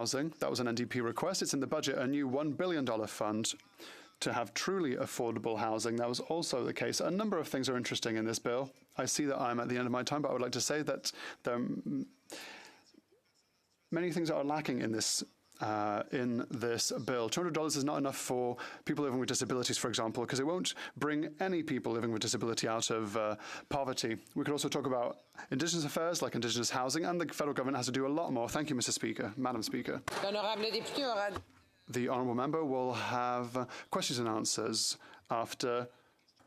Housing. That was an NDP request. It's in the budget, a new $1 billion fund to have truly affordable housing. That was also the case. A number of things are interesting in this bill. I see that I'm at the end of my time, but I would like to say that there are many things that are lacking in this bill. $200 is not enough for people living with disabilities, for example, because it won't bring any people living with disability out of poverty. We could also talk about Indigenous affairs, like Indigenous housing, and the federal government has to do a lot more. Thank you, Mr. Speaker. Madam Speaker. The honourable member will have questions and answers after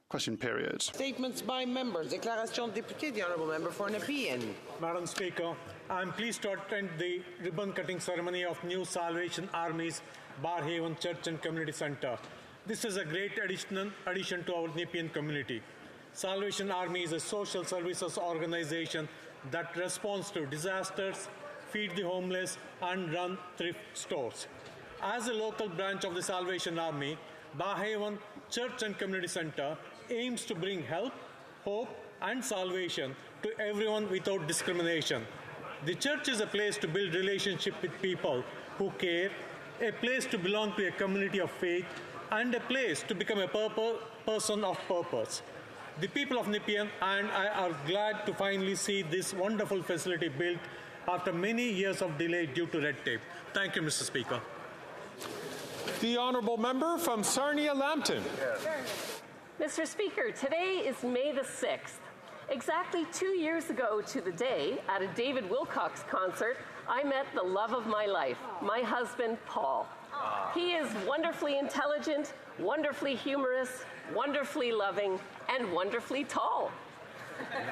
question period. Statements by members. Déclaration de député, the honourable member for Nepean. Madam Speaker, I am pleased to attend the ribbon-cutting ceremony of New Salvation Army's Barhaven Church and Community Centre. This is a great addition to our Nepean community. Salvation Army is a social services organization that responds to disasters, feed the homeless, and run thrift stores. As a local branch of the Salvation Army, Barhaven Church and Community Centre aims to bring help, hope, and salvation to everyone without discrimination. The church is a place to build relationship with people who care, a place to belong to a community of faith, and a place to become a person of purpose. The people of Nepean and I are glad to finally see this wonderful facility built after many years of delay due to red tape. Thank you, Mr. Speaker. The honourable member from Sarnia-Lambton. Mr. Speaker, today is May the 6th. Exactly 2 years ago to the day, at a David Wilcox concert, I met the love of my life, my husband, Paul. He is wonderfully intelligent, wonderfully humorous, wonderfully loving, and wonderfully tall.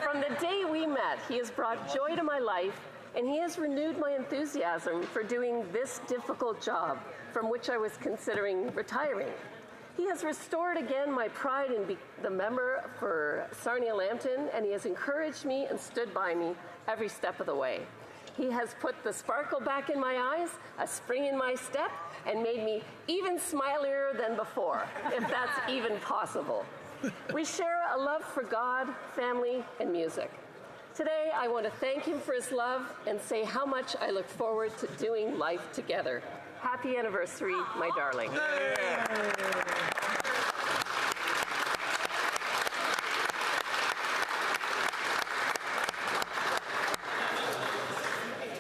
From the day we met, he has brought joy to my life, and he has renewed my enthusiasm for doing this difficult job from which I was considering retiring. He has restored again my pride in being the member for Sarnia-Lambton, and he has encouraged me and stood by me every step of the way. He has put the sparkle back in my eyes, a spring in my step, and made me even smilier than before, if that's even possible. We share a love for God, family, and music. Today, I want to thank him for his love and say how much I look forward to doing life together. Happy anniversary, my darling.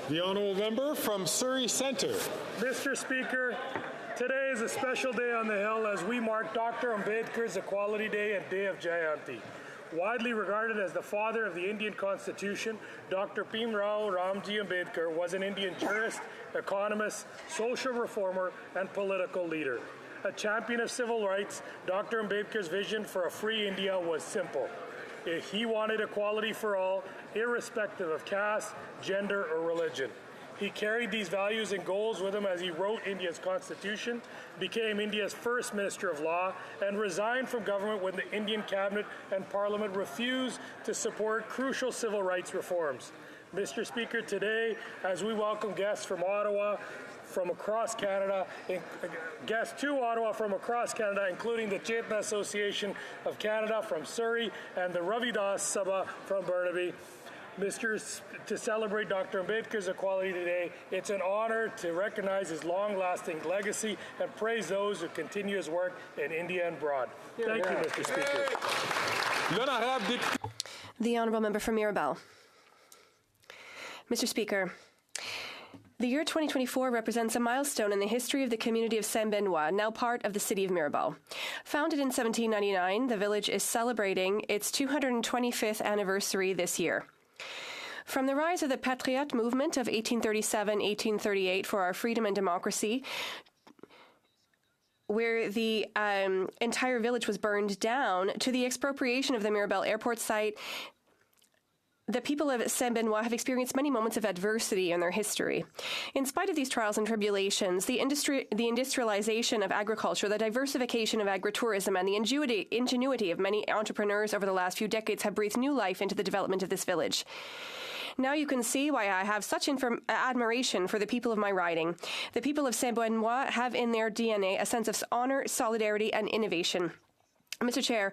The honourable member from Surrey Centre. Mr. Speaker, today is a special day on the Hill as we mark Dr. Ambedkar's Equality Day and Day of Jayanti. Widely regarded as the father of the Indian Constitution, Dr. Bhimrao Ramji Ambedkar was an Indian jurist, economist, social reformer, and political leader. A champion of civil rights, Dr. Ambedkar's vision for a free India was simple. He wanted equality for all, irrespective of caste, gender, or religion. He carried these values and goals with him as he wrote India's constitution, became India's first Minister of Law, and resigned from government when the Indian cabinet and parliament refused to support crucial civil rights reforms. Mr. Speaker, today, as we welcome guests from Ottawa, from across Canada, guests to Ottawa from across Canada, including the Chetna Association of Canada from Surrey and the Ravidas Sabha from Burnaby, to celebrate Dr. Ambedkar's Equality Day, it's an honor to recognize his long-lasting legacy and praise those who continue his work in India and abroad. Thank you, Mr. Speaker. The honourable member for Mirabel. Mr. Speaker, the year 2024 represents a milestone in the history of the community of Saint-Benoît, now part of the city of Mirabel. Founded in 1799, the village is celebrating its 225th anniversary this year. From the rise of the Patriote movement of 1837-1838 for our freedom and democracy, where the entire village was burned down, to the expropriation of the Mirabel airport site, the people of Saint-Benoît have experienced many moments of adversity in their history. In spite of these trials and tribulations, the industrialization of agriculture, the diversification of agritourism, and the ingenuity of many entrepreneurs over the last few decades have breathed new life into the development of this village. Now you can see why I have such admiration for the people of my riding. The people of Saint-Benoît have in their DNA a sense of honor, solidarity, and innovation. Mr.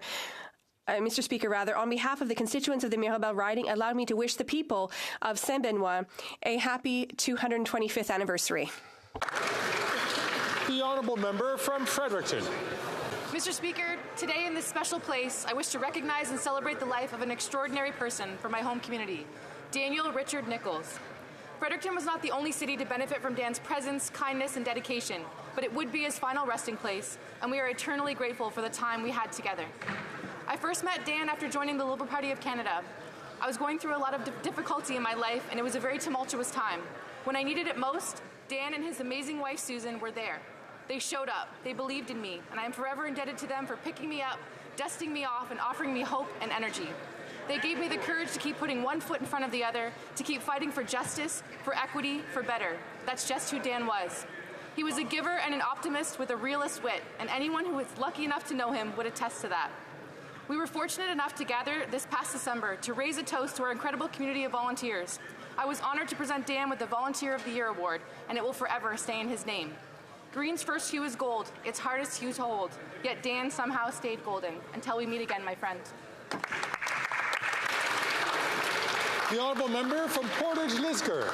Speaker, on behalf of the constituents of the Mirabel riding, allow me to wish the people of Saint-Benoît a happy 225th anniversary. The honourable member from Fredericton. Mr. Speaker, today in this special place, I wish to recognize and celebrate the life of an extraordinary person from my home community, Daniel Richard Nichols. Fredericton was not the only city to benefit from Dan's presence, kindness, and dedication, but it would be his final resting place, and we are eternally grateful for the time we had together. I first met Dan after joining the Liberal Party of Canada. I was going through a lot of difficulty in my life, and it was a very tumultuous time. When I needed it most, Dan and his amazing wife, Susan, were there. They showed up, they believed in me, and I am forever indebted to them for picking me up, dusting me off, and offering me hope and energy. They gave me the courage to keep putting one foot in front of the other, to keep fighting for justice, for equity, for better. That's just who Dan was. He was a giver and an optimist with a realist wit, and anyone who was lucky enough to know him would attest to that. We were fortunate enough to gather this past December to raise a toast to our incredible community of volunteers. I was honored to present Dan with the Volunteer of the Year award, and it will forever stay in his name. Green's first hue is gold, its hardest hue to hold, yet Dan somehow stayed golden. Until we meet again, my friend. The honourable member from Portage Lisgar.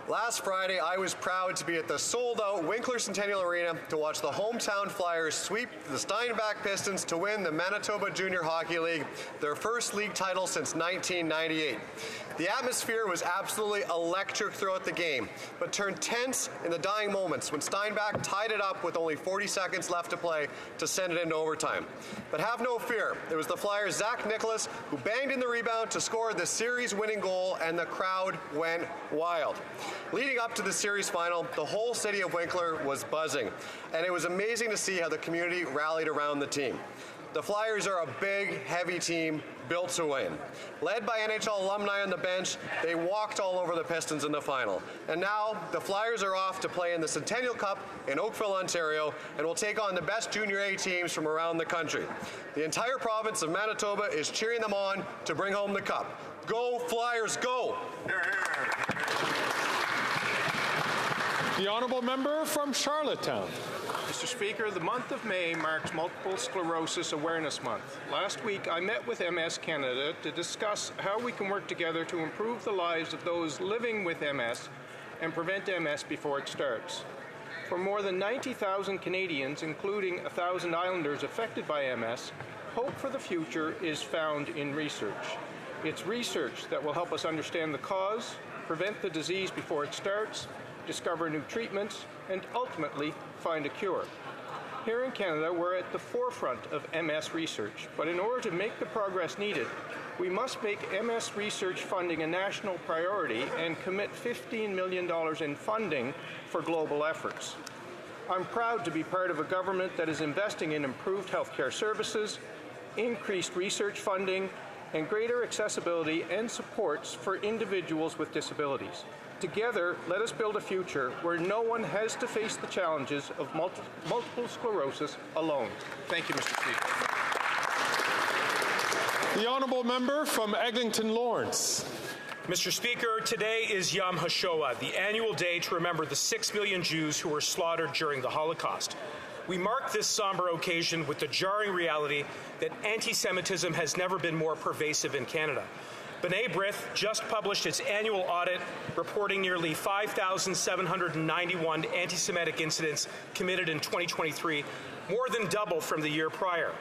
Last Friday, I was proud to be at the sold-out Winkler Centennial Arena to watch the hometown Flyers sweep the Steinbach Pistons to win the Manitoba Junior Hockey League, their first league title since 1998. The atmosphere was absolutely electric throughout the game, but turned tense in the dying moments when Steinbach tied it up with only 40 seconds left to play to send it into overtime. But have no fear, it was the Flyers' Zach Nicholas who banged in the rebound to score the series-winning goal, and the crowd went wild. Leading up to the series final, the whole city of Winkler was buzzing, and it was amazing to see how the community rallied around the team. The Flyers are a big, heavy team built to win. Led by NHL alumni on the bench, they walked all over the Pistons in the final. And now, the Flyers are off to play in the Centennial Cup in Oakville, Ontario, and will take on the best Junior A teams from around the country. The entire province of Manitoba is cheering them on to bring home the cup. Go Flyers, go! The honourable member from Charlottetown. Mr. Speaker, the month of May marks Multiple Sclerosis Awareness Month. Last week, I met with MS Canada to discuss how we can work together to improve the lives of those living with MS and prevent MS before it starts. For more than 90,000 Canadians, including 1,000 Islanders affected by MS, hope for the future is found in research. It's research that will help us understand the cause, prevent the disease before it starts, discover new treatments, and ultimately find a cure. Here in Canada, we're at the forefront of MS research, but in order to make the progress needed, we must make MS research funding a national priority and commit $15 million in funding for global efforts. I'm proud to be part of a government that is investing in improved healthcare services, increased research funding, and greater accessibility and supports for individuals with disabilities. Together, let us build a future where no one has to face the challenges of multiple sclerosis alone. Thank you, Mr. Speaker. The honourable member from Eglinton Lawrence. Mr. Speaker, today is Yom HaShoah, the annual day to remember the 6 million Jews who were slaughtered during the Holocaust. We mark this somber occasion with the jarring reality that anti-Semitism has never been more pervasive in Canada. B'nai B'rith just published its annual audit reporting nearly 5,791 anti-Semitic incidents committed in 2023, more than double from the year prior.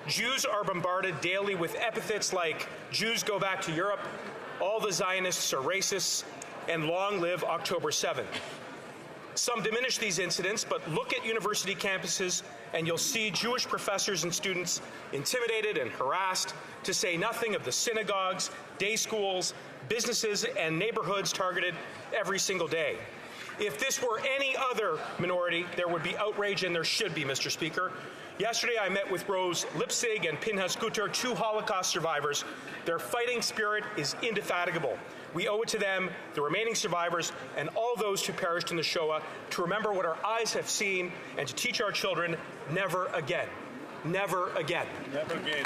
Jews are bombarded daily with epithets like Jews go back to Europe, all the Zionists are racists, and long live October 7th. Some diminish these incidents, but look at university campuses and you'll see Jewish professors and students intimidated and harassed, to say nothing of the synagogues, day schools, businesses, and neighborhoods targeted every single day. If this were any other minority, there would be outrage, and there should be, Mr. Speaker. Yesterday, I met with Rose Lipsig and Pinchas Guter, 2 Holocaust survivors. Their fighting spirit is indefatigable. We owe it to them, the remaining survivors, and all those who perished in the Shoah to remember what our eyes have seen and to teach our children never again. Never again. Never again.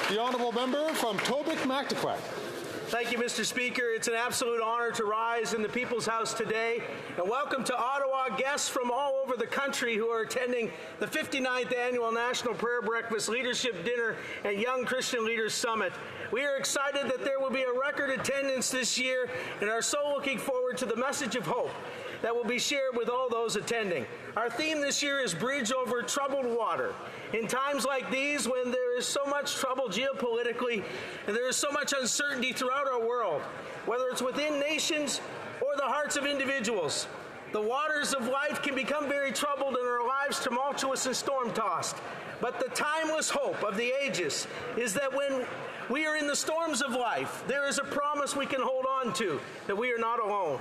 The honourable member from Tobique-Mactaquac. Thank you, Mr. Speaker. It's an absolute honor to rise in the People's House today. And welcome to Ottawa guests from all over the country who are attending the 59th Annual National Prayer Breakfast, Leadership Dinner, and Young Christian Leaders Summit. We are excited that there will be a record attendance this year and are so looking forward to the message of hope that will be shared with all those attending. Our theme this year is Bridge Over Troubled Water. In times like these, when there is so much trouble geopolitically and there is so much uncertainty throughout our world, whether it's within nations or the hearts of individuals, the waters of life can become very troubled and our lives tumultuous and storm-tossed. But the timeless hope of the ages is that when we are in the storms of life, there is a promise we can hold on to, that we are not alone.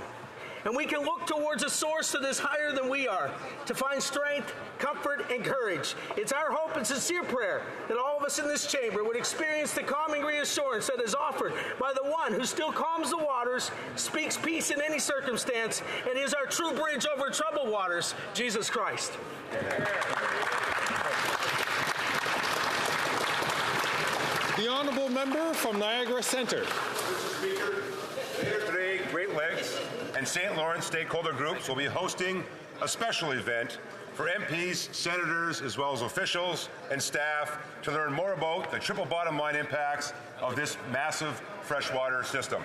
And we can look towards a source that is higher than we are to find strength, comfort, and courage. It's our hope and sincere prayer that all of us in this chamber would experience the calming reassurance that is offered by the one who still calms the waters, speaks peace in any circumstance, and is our true bridge over troubled waters, Jesus Christ. The honourable member from Niagara Centre. Mr. Speaker, later today, Great Lakes and St. Lawrence stakeholder groups will be hosting a special event for MPs, senators, as well as officials and staff to learn more about the triple bottom line impacts of this massive freshwater system.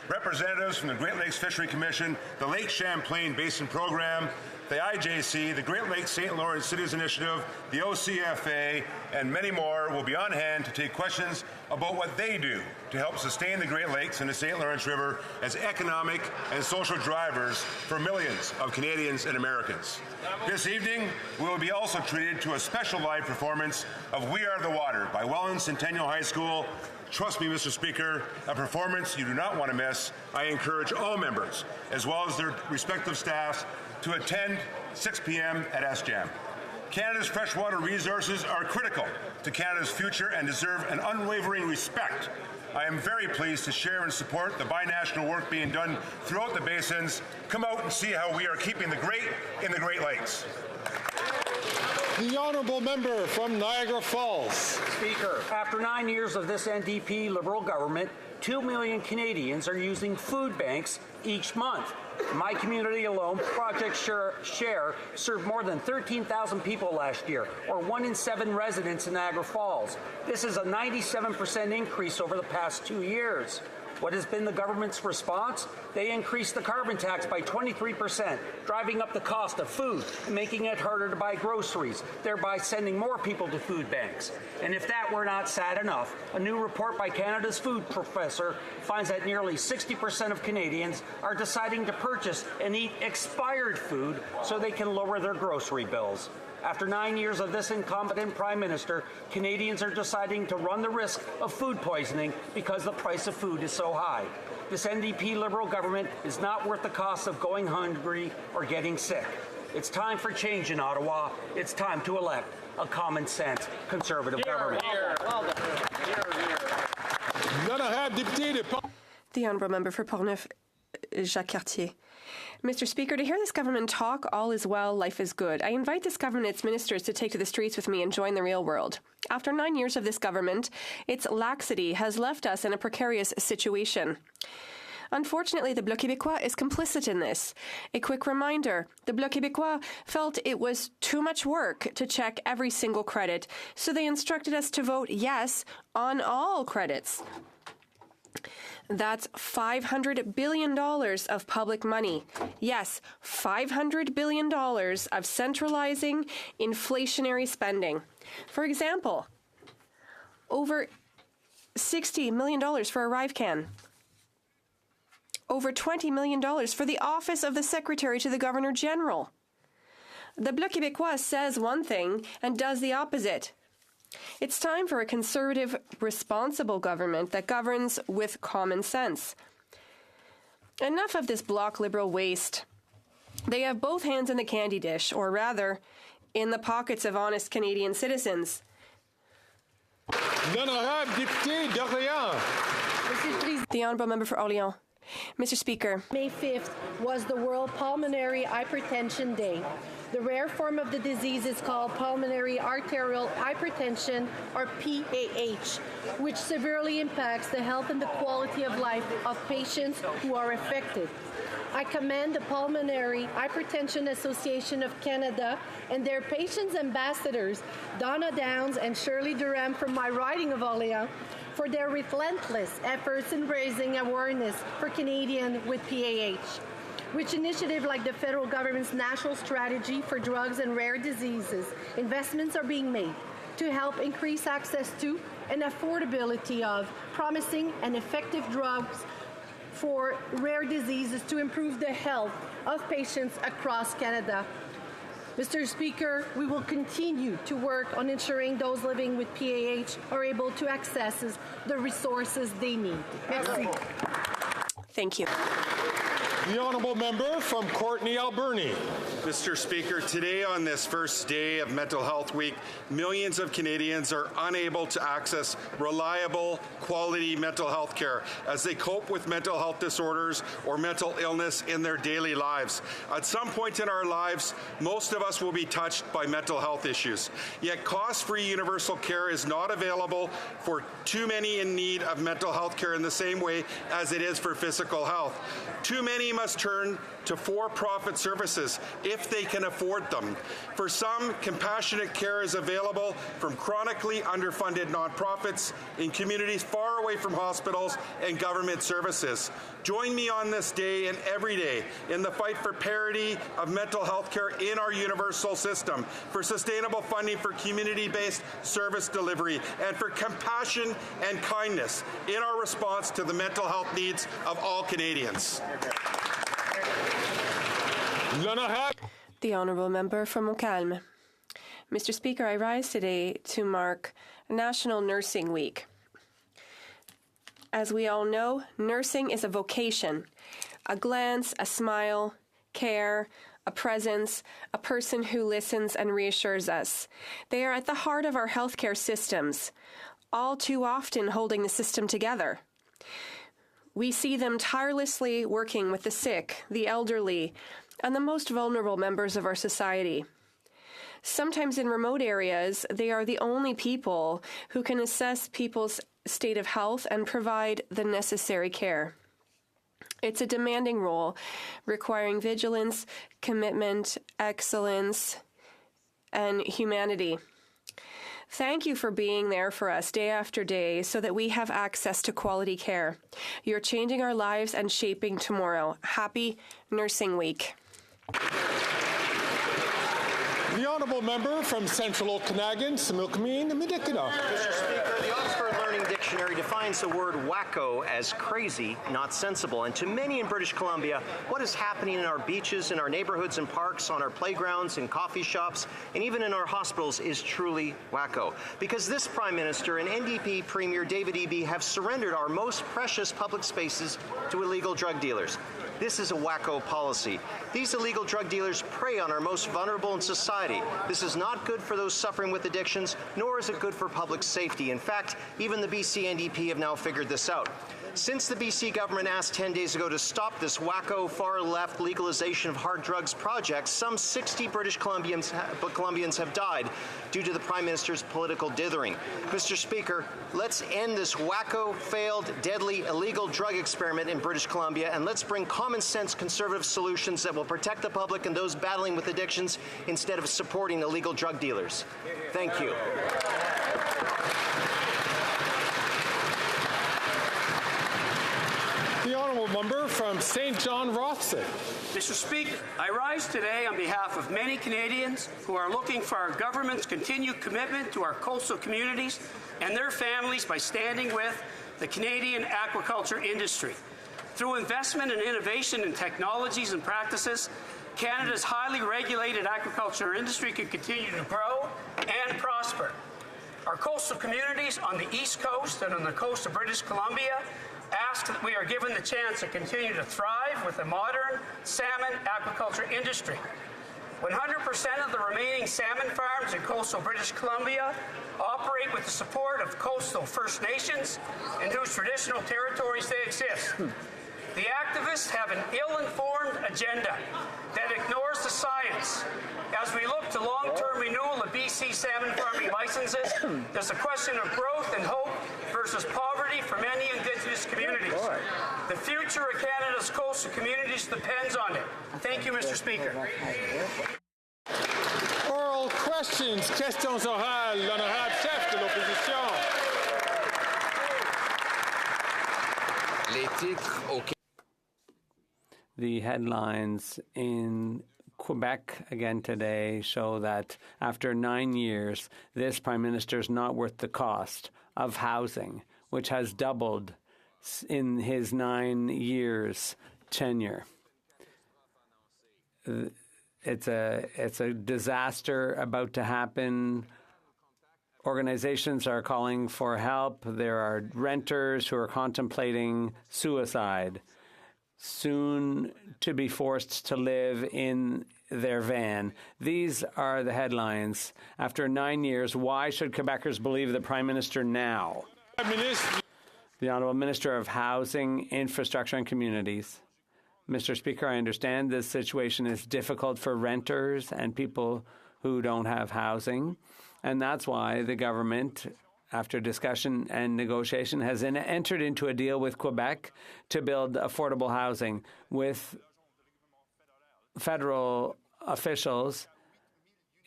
Representatives from the Great Lakes Fishery Commission, the Lake Champlain Basin Program, the IJC, the Great Lakes St. Lawrence Cities Initiative, the OCFA, and many more will be on hand to take questions about what they do to help sustain the Great Lakes and the St. Lawrence River as economic and social drivers for millions of Canadians and Americans. This evening, we will be also treated to a special live performance of We Are the Water by Welland Centennial High School. Trust me, Mr. Speaker, a performance you do not want to miss. I encourage all members, as well as their respective staffs, to attend 6 p.m. at SJAM. Canada's freshwater resources are critical to Canada's future and deserve an unwavering respect. I am very pleased to share and support the binational work being done throughout the basins. Come out and see how we are keeping the great in the Great Lakes. The honourable member from Niagara Falls. Speaker, after 9 years of this NDP Liberal government, 2 million Canadians are using food banks each month. In my community alone, Project Share served more than 13,000 people last year, or 1 in 7 residents in Niagara Falls. This is a 97% increase over the past 2 years. What has been the government's response? They increased the carbon tax by 23%, driving up the cost of food and making it harder to buy groceries, thereby sending more people to food banks. And if that were not sad enough, a new report by Canada's food professor finds that nearly 60% of Canadians are deciding to purchase and eat expired food so they can lower their grocery bills. After 9 years of this incompetent Prime Minister, Canadians are deciding to run the risk of food poisoning because the price of food is so high. This NDP Liberal government is not worth the cost of going hungry or getting sick. It's time for change in Ottawa. It's time to elect a common sense Conservative government. The honourable member for Portneuf, Jacques Cartier. Mr. Speaker, to hear this government talk, all is well, life is good. I invite this government and its ministers to take to the streets with me and join the real world. After 9 years of this government, its laxity has left us in a precarious situation. Unfortunately, the Bloc Québécois is complicit in this. A quick reminder, the Bloc Québécois felt it was too much work to check every single credit, so they instructed us to vote yes on all credits. That's $500 billion of public money. Yes, $500 billion of centralizing inflationary spending. For example, over $60 million for ArriveCan. Over $20 million for the Office of the Secretary to the Governor General. The Bloc Québécois says one thing and does the opposite. It's time for a conservative, responsible government that governs with common sense. Enough of this Bloc Liberal waste. They have both hands in the candy dish, or rather, in the pockets of honest Canadian citizens. L'honorable député d'Orléans. The honourable member for Orléans. Mr. Speaker. May 5th was the World Pulmonary Hypertension Day. The rare form of the disease is called pulmonary arterial hypertension, or PAH, which severely impacts the health and the quality of life of patients who are affected. I commend the Pulmonary Hypertension Association of Canada and their patients' ambassadors, Donna Downs and Shirley Durham from my riding of Orléans, for their relentless efforts in raising awareness for Canadians with PAH. Which initiative like the federal government's National Strategy for Drugs and Rare Diseases, investments are being made to help increase access to and affordability of promising and effective drugs for rare diseases to improve the health of patients across Canada. Mr. Speaker, we will continue to work on ensuring those living with PAH are able to access the resources they need. Merci. Thank you. The honourable member from Courtenay, Alberni. Mr. Speaker, today on this first day of Mental Health Week, millions of Canadians are unable to access reliable, quality mental health care as they cope with mental health disorders or mental illness in their daily lives. At some point in our lives, most of us will be touched by mental health issues. Yet cost-free universal care is not available for too many in need of mental health care in the same way as it is for physical health. Too many must turn to for-profit services if they can afford them. For some, compassionate care is available from chronically underfunded nonprofits in communities far away from hospitals and government services. Join me on this day and every day in the fight for parity of mental health care in our universal system, for sustainable funding for community-based service delivery, and for compassion and kindness in our response to the mental health needs of all Canadians. The honourable member from Montcalm. Mr. Speaker, I rise today to mark National Nursing Week. As we all know, nursing is a vocation. A glance, a smile, care, a presence, a person who listens and reassures us. They are at the heart of our healthcare systems, all too often holding the system together. We see them tirelessly working with the sick, the elderly, and the most vulnerable members of our society. Sometimes in remote areas, they are the only people who can assess people's state of health and provide the necessary care. It's a demanding role, requiring vigilance, commitment, excellence, and humanity. Thank you for being there for us day after day so that we have access to quality care. You're changing our lives and shaping tomorrow. Happy Nursing Week. The honourable member from Central Okanagan, Similkameen, Medicina. Mr. Speaker, the Oxford Learning Dictionary defines the word wacko as crazy, not sensible. And to many in British Columbia, what is happening in our beaches, in our neighborhoods and parks, on our playgrounds, in coffee shops, and even in our hospitals is truly wacko. Because this Prime Minister and NDP Premier David Eby have surrendered our most precious public spaces to illegal drug dealers. This is a wacko policy. These illegal drug dealers prey on our most vulnerable in society. This is not good for those suffering with addictions, nor is it good for public safety. In fact, even the BC NDP have now figured this out. Since the BC government asked 10 days ago to stop this wacko far-left legalization of hard drugs project, some 60 British Columbians have died due to the Prime Minister's political dithering. Mr. Speaker, let's end this wacko, failed, deadly, illegal drug experiment in British Columbia, and let's bring common-sense conservative solutions that will protect the public and those battling with addictions instead of supporting illegal drug dealers. Thank you. The honourable member from St. John Rothsay. Mr. Speaker, I rise today on behalf of many Canadians who are looking for our government's continued commitment to our coastal communities and their families by standing with the Canadian aquaculture industry. Through investment and innovation in technologies and practices, Canada's highly regulated aquaculture industry can continue to grow and prosper. Our coastal communities on the East Coast and on the coast of British Columbia ask that we are given the chance to continue to thrive with a modern salmon aquaculture industry. 100% of the remaining salmon farms in coastal British Columbia operate with the support of coastal First Nations in whose traditional territories they exist. The activists have an ill-informed agenda that ignores the science. As we look to long-term renewal of BC salmon farming licenses, there's a question of growth and hope versus poverty for many Indigenous communities. The future of Canada's coastal communities depends on it. Thank you, Mr. Speaker. Oral questions. Questions orales. L'honorable chef de l'opposition. The headlines in Quebec again today show that after 9 years, this Prime Minister is not worth the cost of housing, which has doubled in his 9 years tenure. It's a disaster about to happen. Organizations are calling for help. There are renters who are contemplating suicide, soon to be forced to live in their van. These are the headlines. After 9 years, why should Quebecers believe the Prime Minister now? The Honourable Minister of Housing, Infrastructure and Communities. Mr. Speaker, I understand this situation is difficult for renters and people who don't have housing, and that's why the government, after discussion and negotiation, has entered into a deal with Quebec to build affordable housing. With federal officials,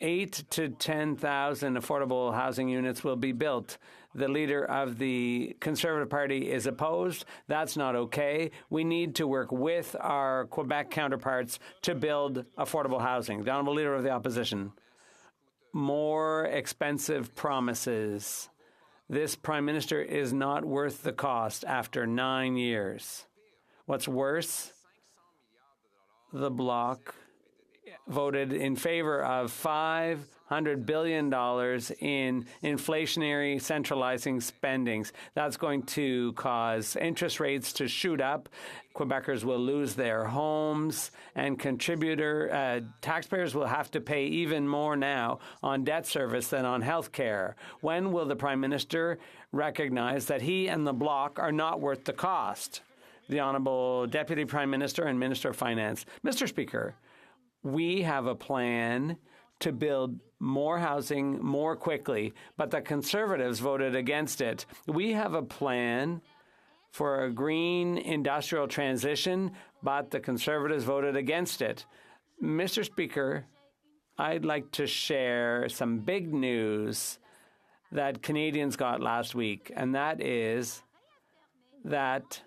8,000 to 10,000 affordable housing units will be built. The leader of the Conservative Party is opposed. That's not okay. We need to work with our Quebec counterparts to build affordable housing. The Honourable Leader of the Opposition. More expensive promises. This Prime Minister is not worth the cost after 9 years. What's worse, the Bloc voted in favor of $500 billion in inflationary centralizing spendings. That's going to cause interest rates to shoot up. Quebecers will lose their homes, and taxpayers will have to pay even more now on debt service than on health care. When will the Prime Minister recognize that he and the Bloc are not worth the cost? The Honourable Deputy Prime Minister and Minister of Finance. Mr. Speaker, we have a plan to build more housing more quickly, but the Conservatives voted against it. We have a plan for a green industrial transition, but the Conservatives voted against it. Mr. Speaker, I'd like to share some big news that Canadians got last week, and that is that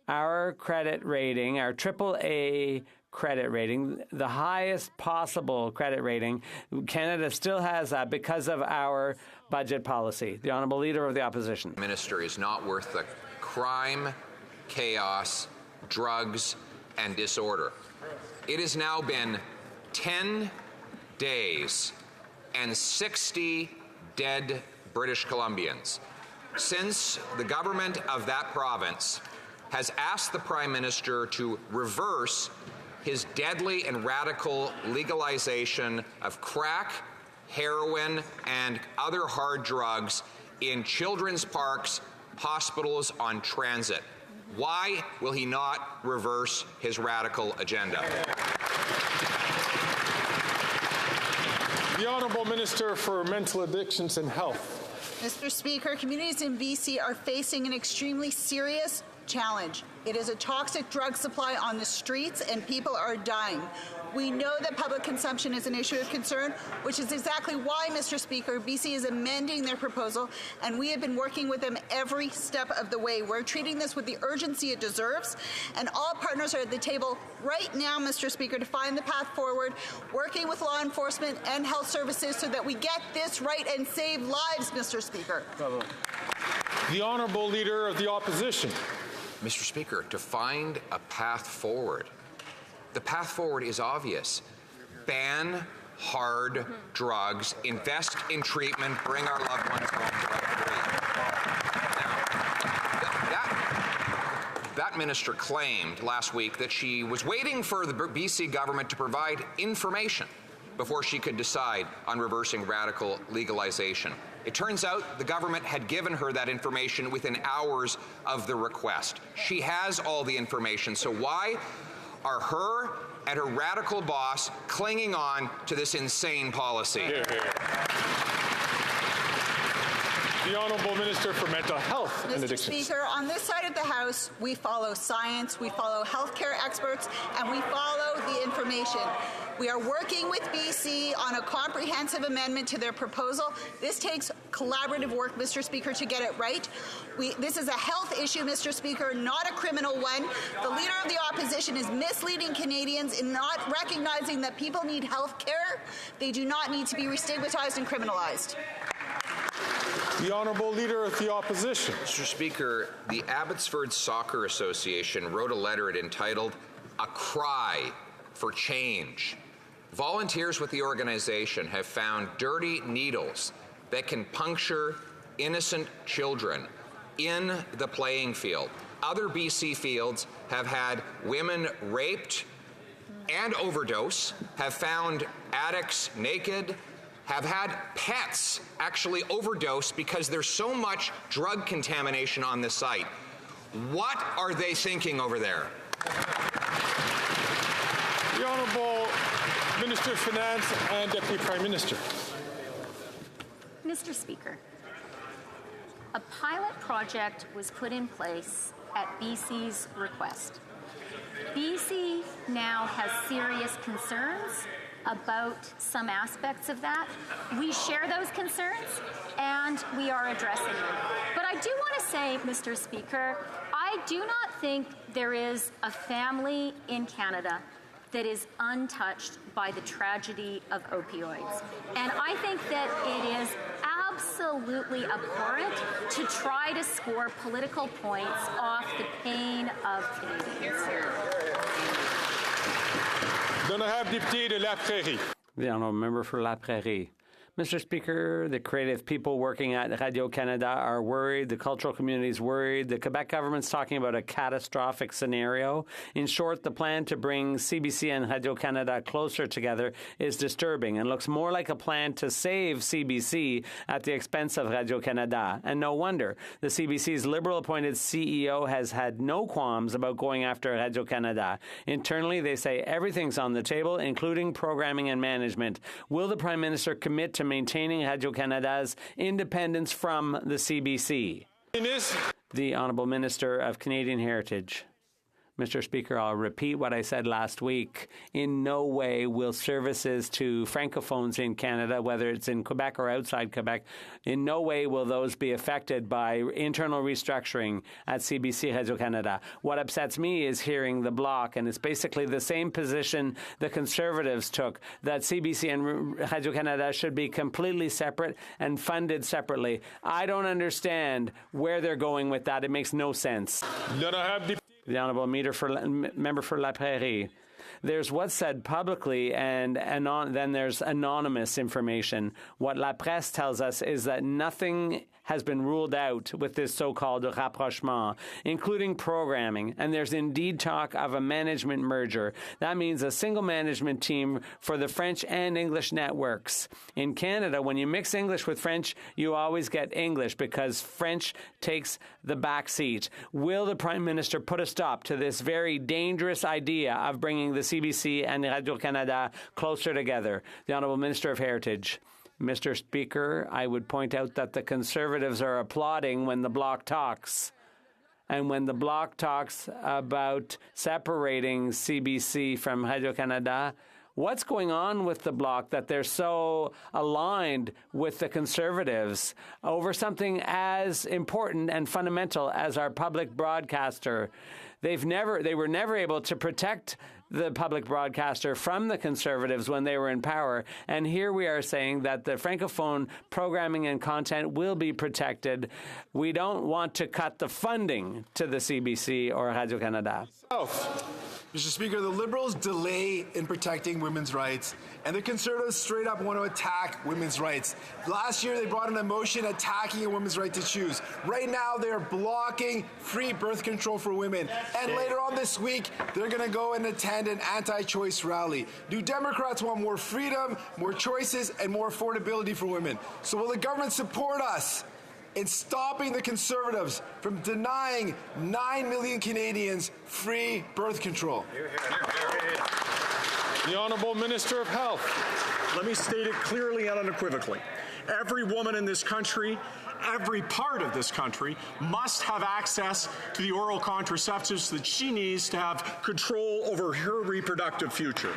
our credit rating, our AAA credit rating, the highest possible credit rating, Canada still has that because of our budget policy. The Honourable Leader of the Opposition. The Minister is not worth the crime, chaos, drugs, and disorder. It has now been 10 days and 60 dead British Columbians since the government of that province has asked the Prime Minister to reverse his deadly and radical legalization of crack, heroin, and other hard drugs in children's parks, hospitals, on transit. Why will he not reverse his radical agenda? The Honourable Minister for Mental Addictions and Health. Mr. Speaker, communities in BC are facing an extremely serious challenge. It is a toxic drug supply on the streets, and people are dying. We know that public consumption is an issue of concern, which is exactly why, Mr. Speaker, BC is amending their proposal, and we have been working with them every step of the way. We're treating this with the urgency it deserves, and all partners are at the table right now, Mr. Speaker, to find the path forward, working with law enforcement and health services so that we get this right and save lives, Mr. Speaker. The Honourable Leader of the Opposition. Mr. Speaker, to find a path forward, the path forward is obvious. Ban hard drugs, invest in treatment, bring our loved ones home drug-free. That minister claimed last week that she was waiting for the BC government to provide information before she could decide on reversing radical legalization. It turns out the government had given her that information within hours of the request. She has all the information, so why are her and her radical boss clinging on to this insane policy? The Honourable Minister for Mental Health and Mr. Addictions. Speaker, on this side of the House, we follow science, we follow healthcare experts, and we follow the information. We are working with BC on a comprehensive amendment to their proposal. This takes collaborative work, Mr. Speaker, to get it right. This is a health issue, Mr. Speaker, not a criminal one. The Leader of the Opposition is misleading Canadians in not recognizing that people need health care. They do not need to be re-stigmatized and criminalized. The Honourable Leader of the Opposition. Mr. Speaker, the Abbotsford Soccer Association wrote a letter entitled A Cry for Change. Volunteers with the organization have found dirty needles that can puncture innocent children in the playing field. Other BC fields have had women raped and overdose, have found addicts naked, have had pets actually overdose because there's so much drug contamination on the site. What are they thinking over there? The Honourable Minister of Finance and Deputy Prime Minister. Mr. Speaker, a pilot project was put in place at BC's request. BC now has serious concerns about some aspects of that. We share those concerns and we are addressing them. But I do want to say, Mr. Speaker, I do not think there is a family in Canada that is untouched by the tragedy of opioids. And I think that it is absolutely abhorrent to try to score political points off the pain of Canadians. L'honorable député de La Prairie. The Honourable Member for La Prairie. Mr. Speaker, the creative people working at Radio-Canada are worried. The cultural community is worried. The Quebec government's talking about a catastrophic scenario. In short, the plan to bring CBC and Radio-Canada closer together is disturbing and looks more like a plan to save CBC at the expense of Radio-Canada. And no wonder. The CBC's Liberal-appointed CEO has had no qualms about going after Radio-Canada. Internally, they say everything's on the table, including programming and management. Will the Prime Minister commit to maintaining Radio-Canada's independence from the CBC? The Honourable Minister of Canadian Heritage. Mr. Speaker, I'll repeat what I said last week. In no way will services to Francophones in Canada, whether it's in Quebec or outside Quebec, in no way will those be affected by internal restructuring at CBC Radio-Canada. What upsets me is hearing the Bloc, and it's basically the same position the Conservatives took, that CBC and Radio-Canada should be completely separate and funded separately. I don't understand where they're going with that. It makes no sense. The Honourable Member for La Prairie. There's what's said publicly, and then there's anonymous information. What La Presse tells us is that nothing has been ruled out with this so-called rapprochement, including programming, and there's indeed talk of a management merger. That means a single management team for the French and English networks. In Canada, when you mix English with French, you always get English because French takes the back seat. Will the Prime Minister put a stop to this very dangerous idea of bringing the CBC and Radio-Canada closer together? The Honourable Minister of Heritage. Mr. Speaker, I would point out that the Conservatives are applauding when the Bloc talks. And when the Bloc talks about separating CBC from Radio-Canada, what's going on with the Bloc that they're so aligned with the Conservatives over something as important and fundamental as our public broadcaster? They were never able to protect the public broadcaster from the Conservatives when they were in power. And here we are saying that the Francophone programming and content will be protected. We don't want to cut the funding to the CBC or Radio-Canada. Mr. Speaker, the Liberals delay in protecting women's rights, and the Conservatives straight up want to attack women's rights. Last year, they brought in a motion attacking a woman's right to choose. Right now, they are blocking free birth control for women. And later on this week, they're going to go and attempt attend an anti-choice rally. New Democrats want more freedom, more choices, and more affordability for women. So will the government support us in stopping the Conservatives from denying 9 million Canadians free birth control? The Honourable Minister of Health. Let me state it clearly and unequivocally. Every woman in this country, every part of this country, must have access to the oral contraceptives that she needs to have control over her reproductive future.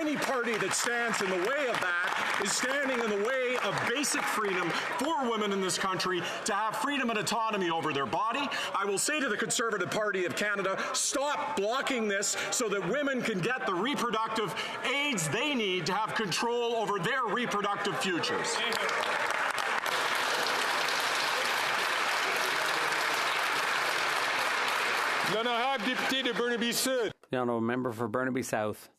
Any party that stands in the way of that is standing in the way of basic freedom for women in this country to have freedom and autonomy over their body. I will say to the Conservative Party of Canada, stop blocking this so that women can get the reproductive aids they need to have control over their reproductive futures. The Honourable Member for Burnaby South.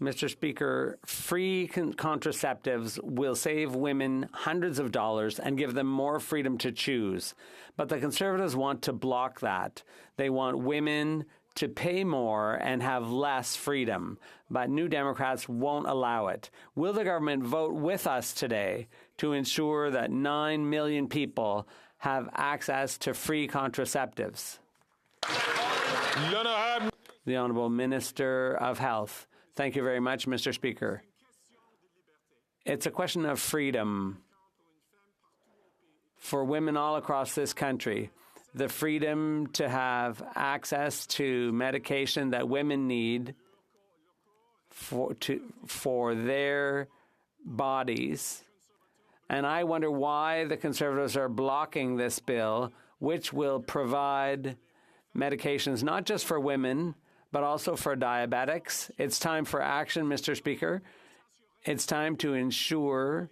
Mr. Speaker, free contraceptives will save women hundreds of dollars and give them more freedom to choose. But the Conservatives want to block that. They want women to pay more and have less freedom. But New Democrats won't allow it. Will the government vote with us today to ensure that 9 million people have access to free contraceptives? The Honourable Minister of Health. Thank you very much, Mr. Speaker. It's a question of freedom for women all across this country. The freedom to have access to medication that women need for their bodies. And I wonder why the Conservatives are blocking this bill, which will provide medications not just for women, but also for diabetics. It's time for action, Mr. Speaker. It's time to ensure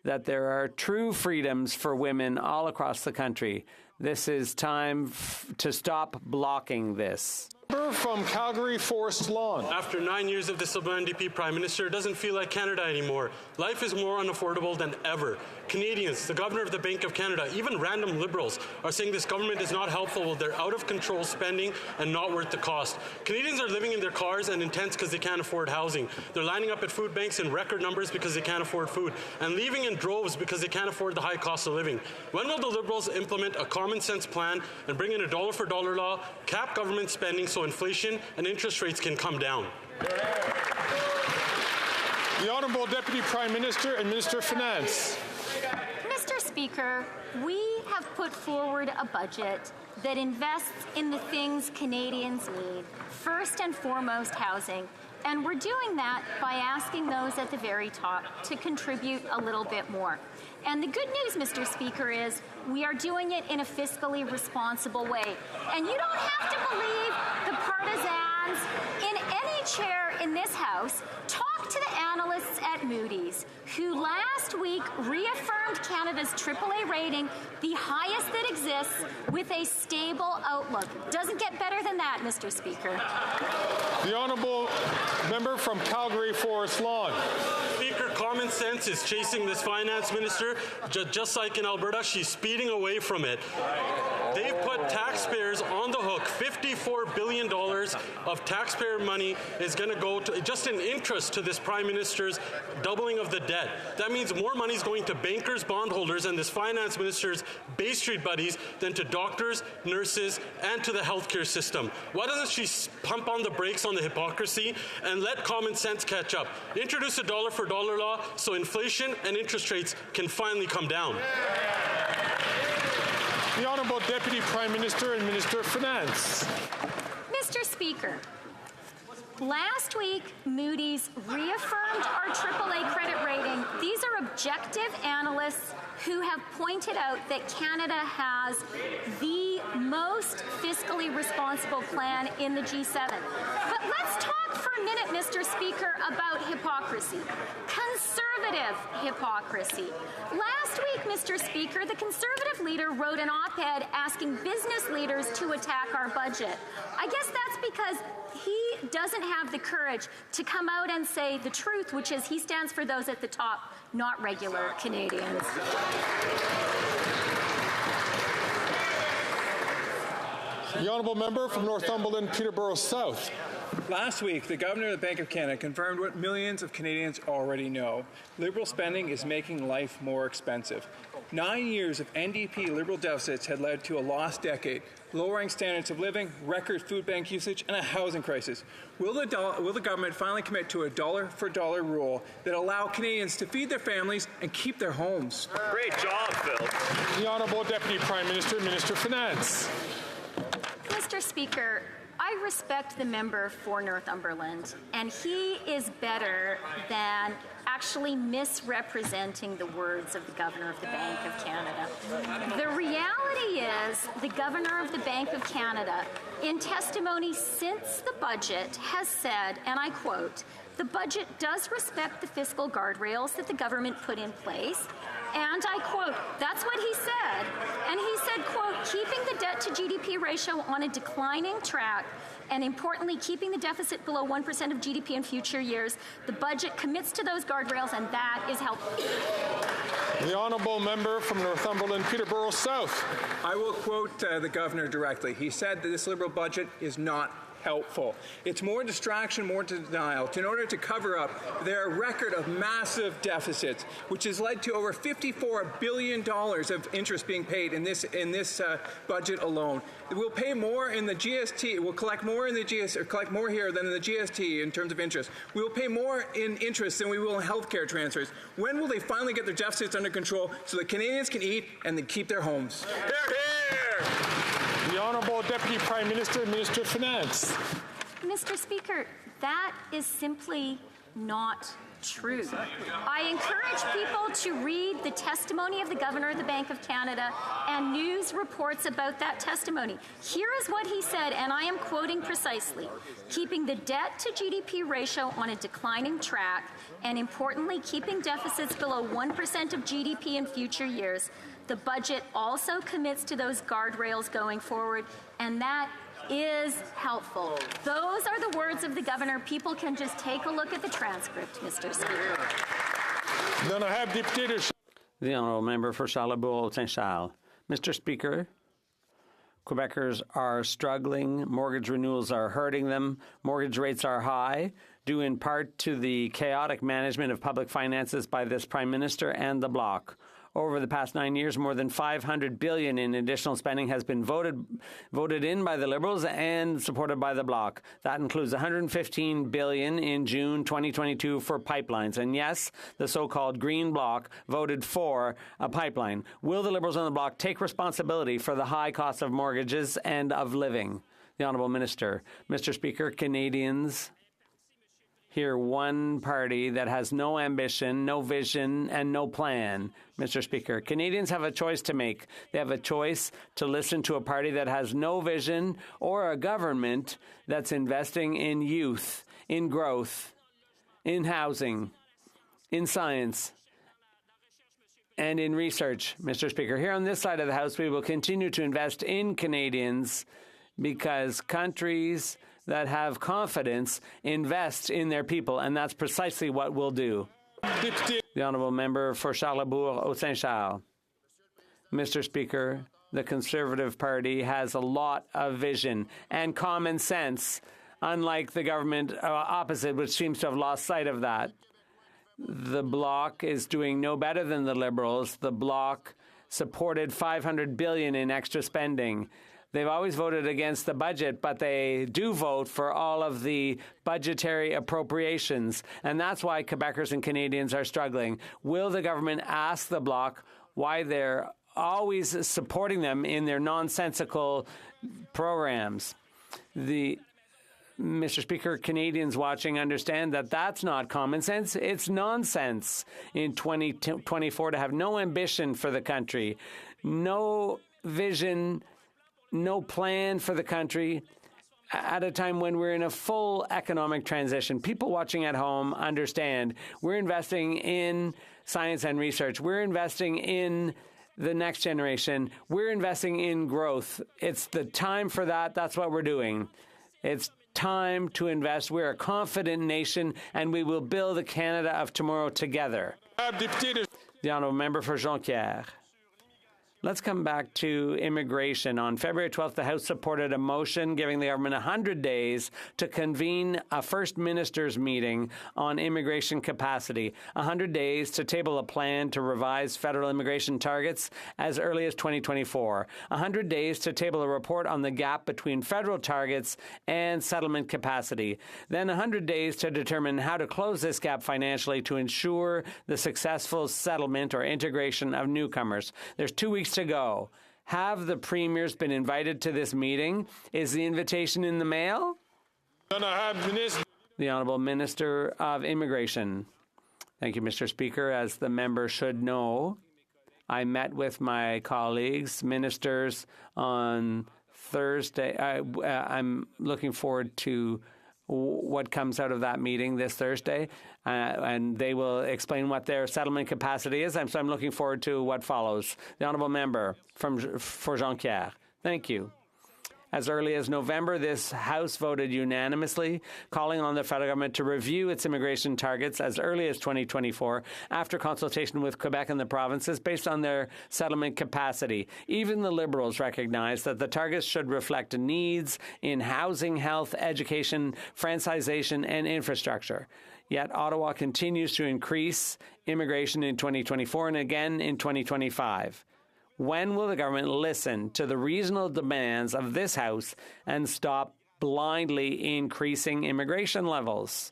that there are true freedoms for women all across the country. This is time to stop blocking this. From Calgary Forest Lawn. After 9 years of this Liberal NDP Prime Minister, it doesn't feel like Canada anymore. Life is more unaffordable than ever. Canadians, the Governor of the Bank of Canada, even random Liberals are saying this government is not helpful. They're out of control spending and not worth the cost. Canadians are living in their cars and in tents because they can't afford housing. They're lining up at food banks in record numbers because they can't afford food, and leaving in droves because they can't afford the high cost of living. When will the Liberals implement a common sense plan and bring in a dollar for dollar law, cap government spending so inflation and interest rates can come down? The Honourable Deputy Prime Minister and Minister of Finance. Mr. Speaker, we have put forward a budget that invests in the things Canadians need. First and foremost, housing. And we're doing that by asking those at the very top to contribute a little bit more. And the good news, Mr. Speaker, is we are doing it in a fiscally responsible way. And you don't have to believe the partisans in any chair in this House. Talk to the analysts at Moody's, who last week reaffirmed Canada's AAA rating, the highest that exists, with a stable outlook. Doesn't get better than that, Mr. Speaker. The Honourable Member from Calgary Forest Lawn. Speaker, common sense is chasing this finance minister. Just like in Alberta, she's speeding away from it. They've put taxpayers on the hook. $54 billion of taxpayer money is going to go to just in interest to this Prime Minister's doubling of the debt. That means more money is going to bankers, bondholders, and this finance minister's Bay Street buddies than to doctors, nurses, and to the healthcare system. Why doesn't she pump on the brakes on the hypocrisy and let common sense catch up? Introduce a dollar for dollar law so inflation and interest rates can finally come down. The Honourable Deputy Prime Minister and Minister of Finance. Mr. Speaker, last week, Moody's reaffirmed our AAA credit rating. These are objective analysts who have pointed out that Canada has the most fiscally responsible plan in the G7. But let's talk for a minute, Mr. Speaker, about hypocrisy. Conservative hypocrisy. Last week, Mr. Speaker, the Conservative leader wrote an op-ed asking business leaders to attack our budget. I guess that's because he doesn't have the courage to come out and say the truth, which is he stands for those at the top, not regular Canadians. The Honourable Member from Northumberland, Peterborough South. Last week, the Governor of the Bank of Canada confirmed what millions of Canadians already know. Liberal spending is making life more expensive. 9 years of NDP Liberal deficits had led to a lost decade, lowering standards of living, record food bank usage, and a housing crisis. Will the government finally commit to a dollar-for-dollar rule that allow Canadians to feed their families and keep their homes? Great job, Phil. The Honourable Deputy Prime Minister, Minister of Finance. Mr. Speaker, I respect the member for Northumberland, and he is better than actually misrepresenting the words of the Governor of the Bank of Canada. The reality is the Governor of the Bank of Canada, in testimony since the budget, has said, and I quote, "The budget does respect the fiscal guardrails that the government put in place." And I quote, that's what he said. And he said, quote, "Keeping the debt to GDP ratio on a declining track, and importantly, keeping the deficit below 1% of GDP in future years. The budget commits to those guardrails, and that is helpful." The Honourable Member from Northumberland, Peterborough South. I will quote the Governor directly. He said that this Liberal budget is not helpful. It's more distraction, more denial. In order to cover up their record of massive deficits, which has led to over $54 billion of interest being paid in this budget alone. We'll pay more in the GST. We'll collect more in the GST, or collect more here than in the GST in terms of interest. We will pay more in interest than we will in healthcare transfers. When will they finally get their deficits under control so that Canadians can eat and then keep their homes? Hear, hear. The Honourable Deputy Prime Minister, Minister of Finance. Mr. Speaker, that is simply not true. I encourage people to read the testimony of the Governor of the Bank of Canada and news reports about that testimony. Here is what he said, and I am quoting precisely: "Keeping the debt to GDP ratio on a declining track, and importantly, keeping deficits below 1% of GDP in future years. The budget also commits to those guardrails going forward, and that is helpful." Those are the words of the Governor. People can just take a look at the transcript, Mr. Speaker. Then I have Deputy. The Honourable Member for Charlebourg-Saint-Charles. Mr. Speaker, Quebecers are struggling. Mortgage renewals are hurting them. Mortgage rates are high, due in part to the chaotic management of public finances by this Prime Minister and the Bloc. Over the past 9 years, more than $500 billion in additional spending has been voted in by the Liberals and supported by the Bloc. That includes $115 billion in June 2022 for pipelines. And yes, the so-called Green Bloc voted for a pipeline. Will the Liberals on the Bloc take responsibility for the high cost of mortgages and of living? The Honourable Minister. Mr. Speaker, Canadians hear one party that has no ambition, no vision, and no plan. Mr. Speaker, Canadians have a choice to make. They have a choice to listen to a party that has no vision, or a government that's investing in youth, in growth, in housing, in science, and in research. Mr. Speaker, here on this side of the House, we will continue to invest in Canadians because countries that have confidence invest in their people, and that's precisely what we'll do. The Honourable Member for Charlebourg-Saint-Charles. Mr. Speaker, the Conservative Party has a lot of vision and common sense, unlike the government opposite, which seems to have lost sight of that. The Bloc is doing no better than the Liberals. The Bloc supported $500 billion in extra spending. They've always voted against the budget, but they do vote for all of the budgetary appropriations. And that's why Quebecers and Canadians are struggling. Will the government ask the Bloc why they're always supporting them in their nonsensical programs? Mr. Speaker, Canadians watching understand that that's not common sense. It's nonsense in 2024 to have no ambition for the country, no vision, no plan for the country at a time when we're in a full economic transition. People watching at home understand we're investing in science and research. We're investing in the next generation. We're investing in growth. It's the time for that. That's what we're doing. It's time to invest. We're a confident nation, and we will build the Canada of tomorrow together. The Honourable Member for Jonquière. Let's come back to immigration. On February 12th, the House supported a motion giving the government 100 days to convene a First Minister's meeting on immigration capacity, 100 days to table a plan to revise federal immigration targets as early as 2024, 100 days to table a report on the gap between federal targets and settlement capacity, then 100 days to determine how to close this gap financially to ensure the successful settlement or integration of newcomers. There's 2 weeks to go. Have the premiers been invited to this meeting? Is the invitation in the mail? The Honourable Minister of Immigration. Thank you, Mr. Speaker. As the member should know, I met with my colleagues, ministers, on Thursday. I'm looking forward to what comes out of that meeting this Thursday, and they will explain what their settlement capacity is. So I'm looking forward to what follows. The Honourable Member for Jonquière. Thank you. As early as November, this House voted unanimously, calling on the federal government to review its immigration targets as early as 2024, after consultation with Quebec and the provinces, based on their settlement capacity. Even the Liberals recognize that the targets should reflect needs in housing, health, education, franchisation, and infrastructure. Yet Ottawa continues to increase immigration in 2024 and again in 2025. When will the government listen to the reasonable demands of this House and stop blindly increasing immigration levels?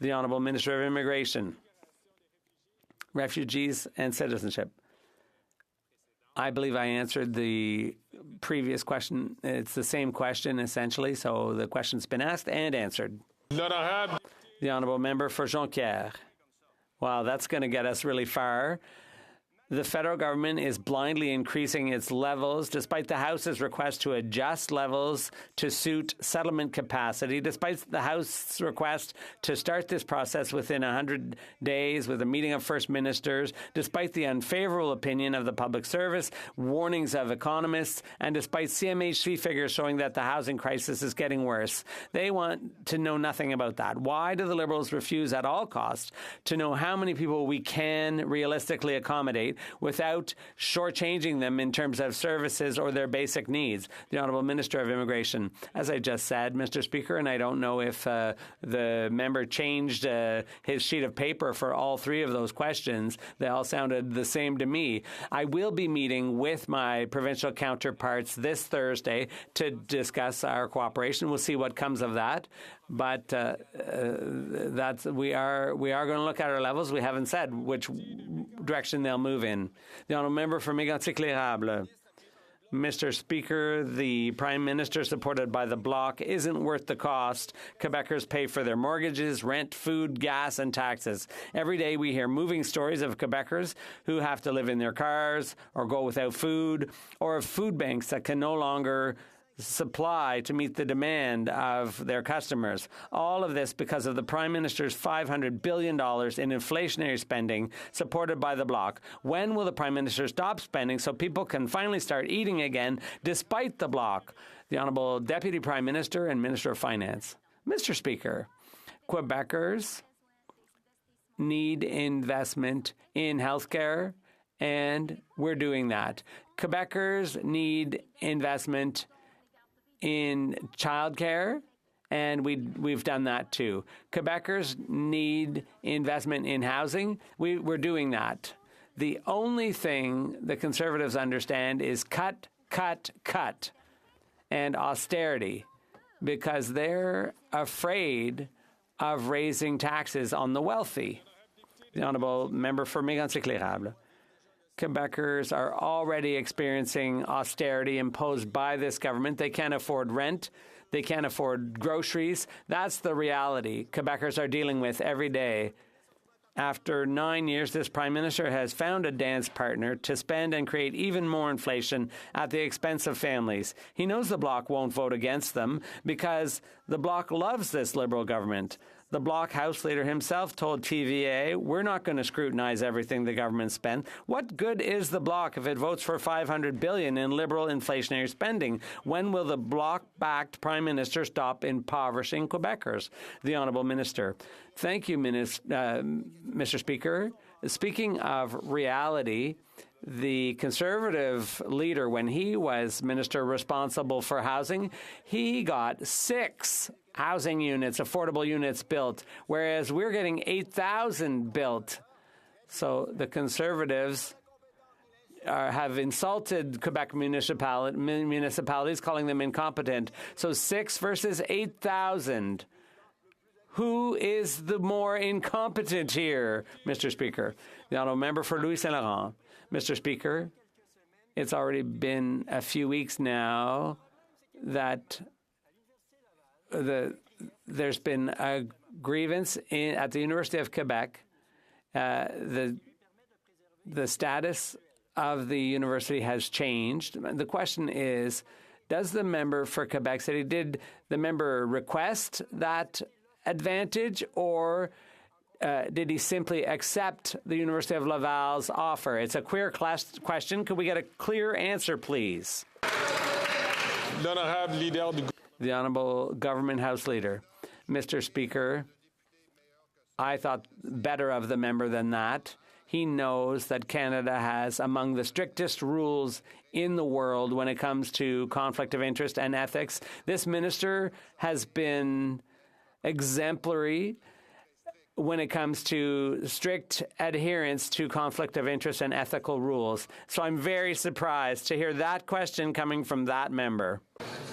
The Honourable Minister of Immigration, Refugees and Citizenship. I believe I answered the previous question. It's the same question, essentially, so the question's been asked and answered. The Honourable Member for Jonquière. Wow, that's going to get us really far. The federal government is blindly increasing its levels despite the House's request to adjust levels to suit settlement capacity, despite the House's request to start this process within 100 days with a meeting of First Ministers, despite the unfavorable opinion of the Public Service, warnings of economists, and despite CMHC figures showing that the housing crisis is getting worse. They want to know nothing about that. Why do the Liberals refuse at all costs to know how many people we can realistically accommodate without shortchanging them in terms of services or their basic needs? The Honourable Minister of Immigration. As I just said, Mr. Speaker, and I don't know if the member changed his sheet of paper for all three of those questions. They all sounded the same to me. I will be meeting with my provincial counterparts this Thursday to discuss our cooperation. We'll see what comes of that. But we are going to look at our levels. We haven't said which direction they'll move in. The Honourable Member for Mégantic-L'Érable. Mr. Speaker, the Prime Minister, supported by the Bloc, isn't worth the cost Quebecers pay for their mortgages, rent, food, gas, and taxes. Every day we hear moving stories of Quebecers who have to live in their cars or go without food, or of food banks that can no longer supply to meet the demand of their customers. All of this because of the Prime Minister's $500 billion in inflationary spending supported by the Bloc. When will the Prime Minister stop spending so people can finally start eating again despite the Bloc? The Honourable Deputy Prime Minister and Minister of Finance. Mr. Speaker, Quebecers need investment in healthcare, and we're doing that. Quebecers need investment in childcare, and we've done that too. Quebecers need investment in housing. We're doing that. The only thing the Conservatives understand is cut, cut, cut, and austerity, because they're afraid of raising taxes on the wealthy. The Honourable Member for Mégantic-L'Érable. Quebecers are already experiencing austerity imposed by this government. They can't afford rent. They can't afford groceries. That's the reality Quebecers are dealing with every day. After 9 years, this Prime Minister has found a dance partner to spend and create even more inflation at the expense of families. He knows the Bloc won't vote against them because the Bloc loves this Liberal government. The Bloc House Leader himself told TVA, we're not going to scrutinize everything the government spent. What good is the Bloc if it votes for $500 billion in Liberal inflationary spending? When will the Bloc-backed Prime Minister stop impoverishing Quebecers? The Honourable Minister. Thank you, Mr. Speaker. Speaking of reality, The Conservative leader, when he was minister responsible for housing, he got 6 housing units, affordable units built, whereas we're getting 8,000 built. So the Conservatives have insulted Quebec municipalities, calling them incompetent. So 6 versus 8,000. Who is the more incompetent here, Mr. Speaker? The honourable member for Louis Saint Laurent. Mr. Speaker, it's already been a few weeks now that there's been a grievance at the University of Quebec. The status of the university has changed. The question is, does the member for Quebec City, did the member request that advantage, or did he simply accept the University of Laval's offer? It's a queer question. Could we get a clear answer, please? The Honourable Government House Leader. Mr. Speaker, I thought better of the member than that. He knows that Canada has among the strictest rules in the world when it comes to conflict of interest and ethics. This minister has been exemplary when it comes to strict adherence to conflict of interest and ethical rules. So I'm very surprised to hear that question coming from that member.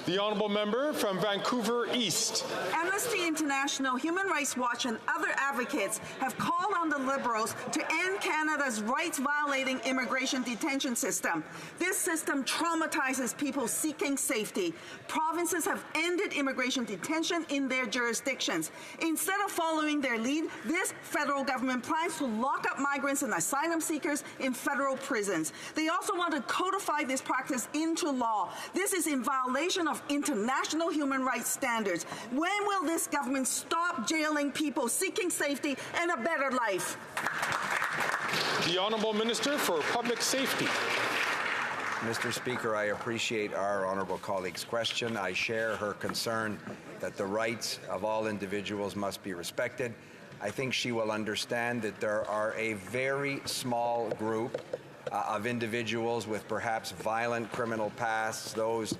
The honourable member from Vancouver East. Amnesty International, Human Rights Watch and other advocates have called on the Liberals to end Canada's rights-violating immigration detention system. This system traumatizes people seeking safety. Provinces have ended immigration detention in their jurisdictions. Instead of following their lead, this federal government plans to lock up migrants and asylum seekers in federal prisons. They also want to codify this practice into law. This is in violation of international human rights standards. When will this government stop jailing people seeking safety and a better life? The Honourable Minister for Public Safety. Mr. Speaker, I appreciate our honourable colleague's question. I share her concern that the rights of all individuals must be respected. I think she will understand that there are a very small group of individuals with perhaps violent criminal pasts, those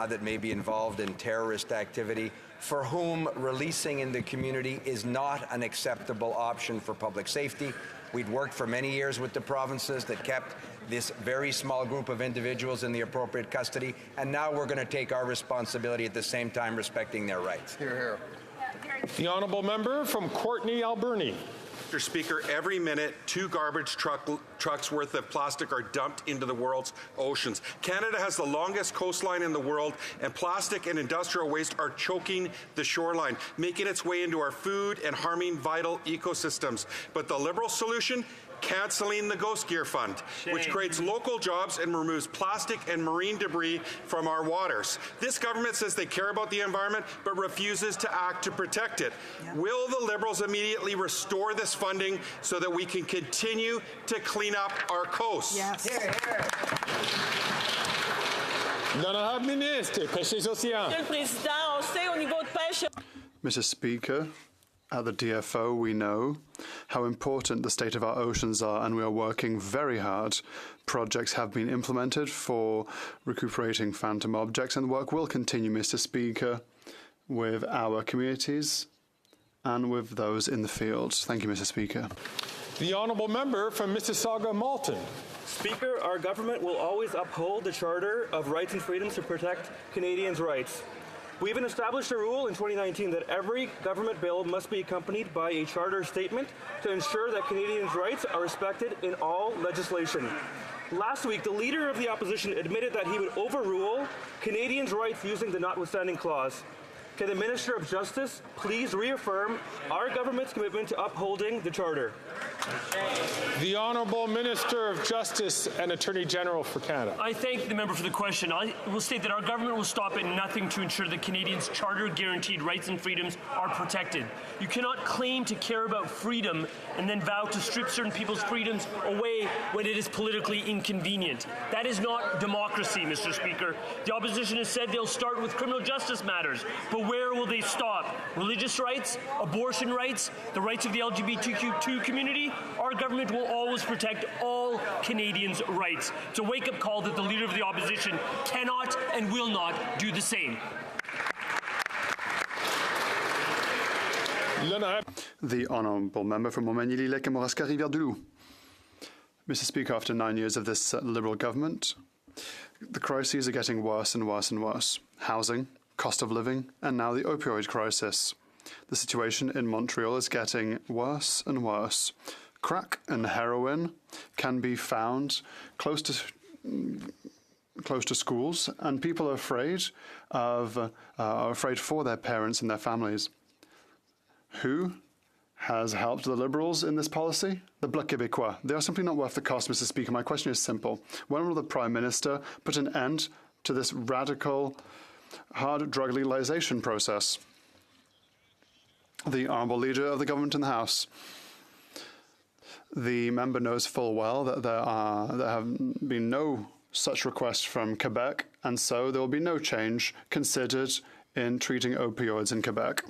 that may be involved in terrorist activity, for whom releasing in the community is not an acceptable option for public safety. We'd worked for many years with the provinces that kept this very small group of individuals in the appropriate custody, and now we're going to take our responsibility at the same time respecting their rights. Hear, hear. The honourable member from Courtenay, Alberni. Mr. Speaker, every minute, 2 garbage trucks worth of plastic are dumped into the world's oceans. Canada has the longest coastline in the world, and plastic and industrial waste are choking the shoreline, making its way into our food and harming vital ecosystems. But the Liberal solution? Cancelling the Ghost Gear Fund, which creates local jobs and removes plastic and marine debris from our waters. This government says they care about the environment, but refuses to act to protect it. Yep. Will the Liberals immediately restore this funding so that we can continue to clean up our coasts? Yes. Here, here. L'honorable ministre, pêches océans. Monsieur le Président, on sait au niveau de pêche. Mr. Speaker, at the DFO, we know how important the state of our oceans are, and we are working very hard. Projects have been implemented for recuperating phantom objects, and the work will continue, Mr. Speaker, with our communities and with those in the field. Thank you, Mr. Speaker. The honourable member from Mississauga, Malton. Speaker, our government will always uphold the Charter of Rights and Freedoms to protect Canadians' rights. We even established a rule in 2019 that every government bill must be accompanied by a charter statement to ensure that Canadians' rights are respected in all legislation. Last week, the leader of the opposition admitted that he would overrule Canadians' rights using the notwithstanding clause. Can the Minister of Justice please reaffirm our government's commitment to upholding the Charter? The Honourable Minister of Justice and Attorney General for Canada. I thank the member for the question. I will state that our government will stop at nothing to ensure that Canadians' charter-guaranteed rights and freedoms are protected. You cannot claim to care about freedom and then vow to strip certain people's freedoms away when it is politically inconvenient. That is not democracy, Mr. Speaker. The opposition has said they'll start with criminal justice matters, but where will they stop? Religious rights, abortion rights, the rights of the LGBTQ2 community? our government will always protect all Canadians' rights. It's a wake-up call that the Leader of the Opposition cannot and will not do the same. The Honourable Member from Montmagny-Lillet and Morasca Rivière-du-Loup. Mr. Speaker, after 9 years of this Liberal government, the crises are getting worse and worse and worse. Housing, cost of living, and now the opioid crisis. The situation in Montreal is getting worse and worse. Crack and heroin can be found close to schools, and people are afraid for their parents and their families. Who has helped the Liberals in this policy? The Bloc Québécois. They are simply not worth the cost, Mr. Speaker. My question is simple. When will the Prime Minister put an end to this radical, hard drug legalization process? The Honourable Leader of the Government in the House. The member knows full well that there have been no such requests from Quebec, and so there will be no change considered in treating opioids in Quebec.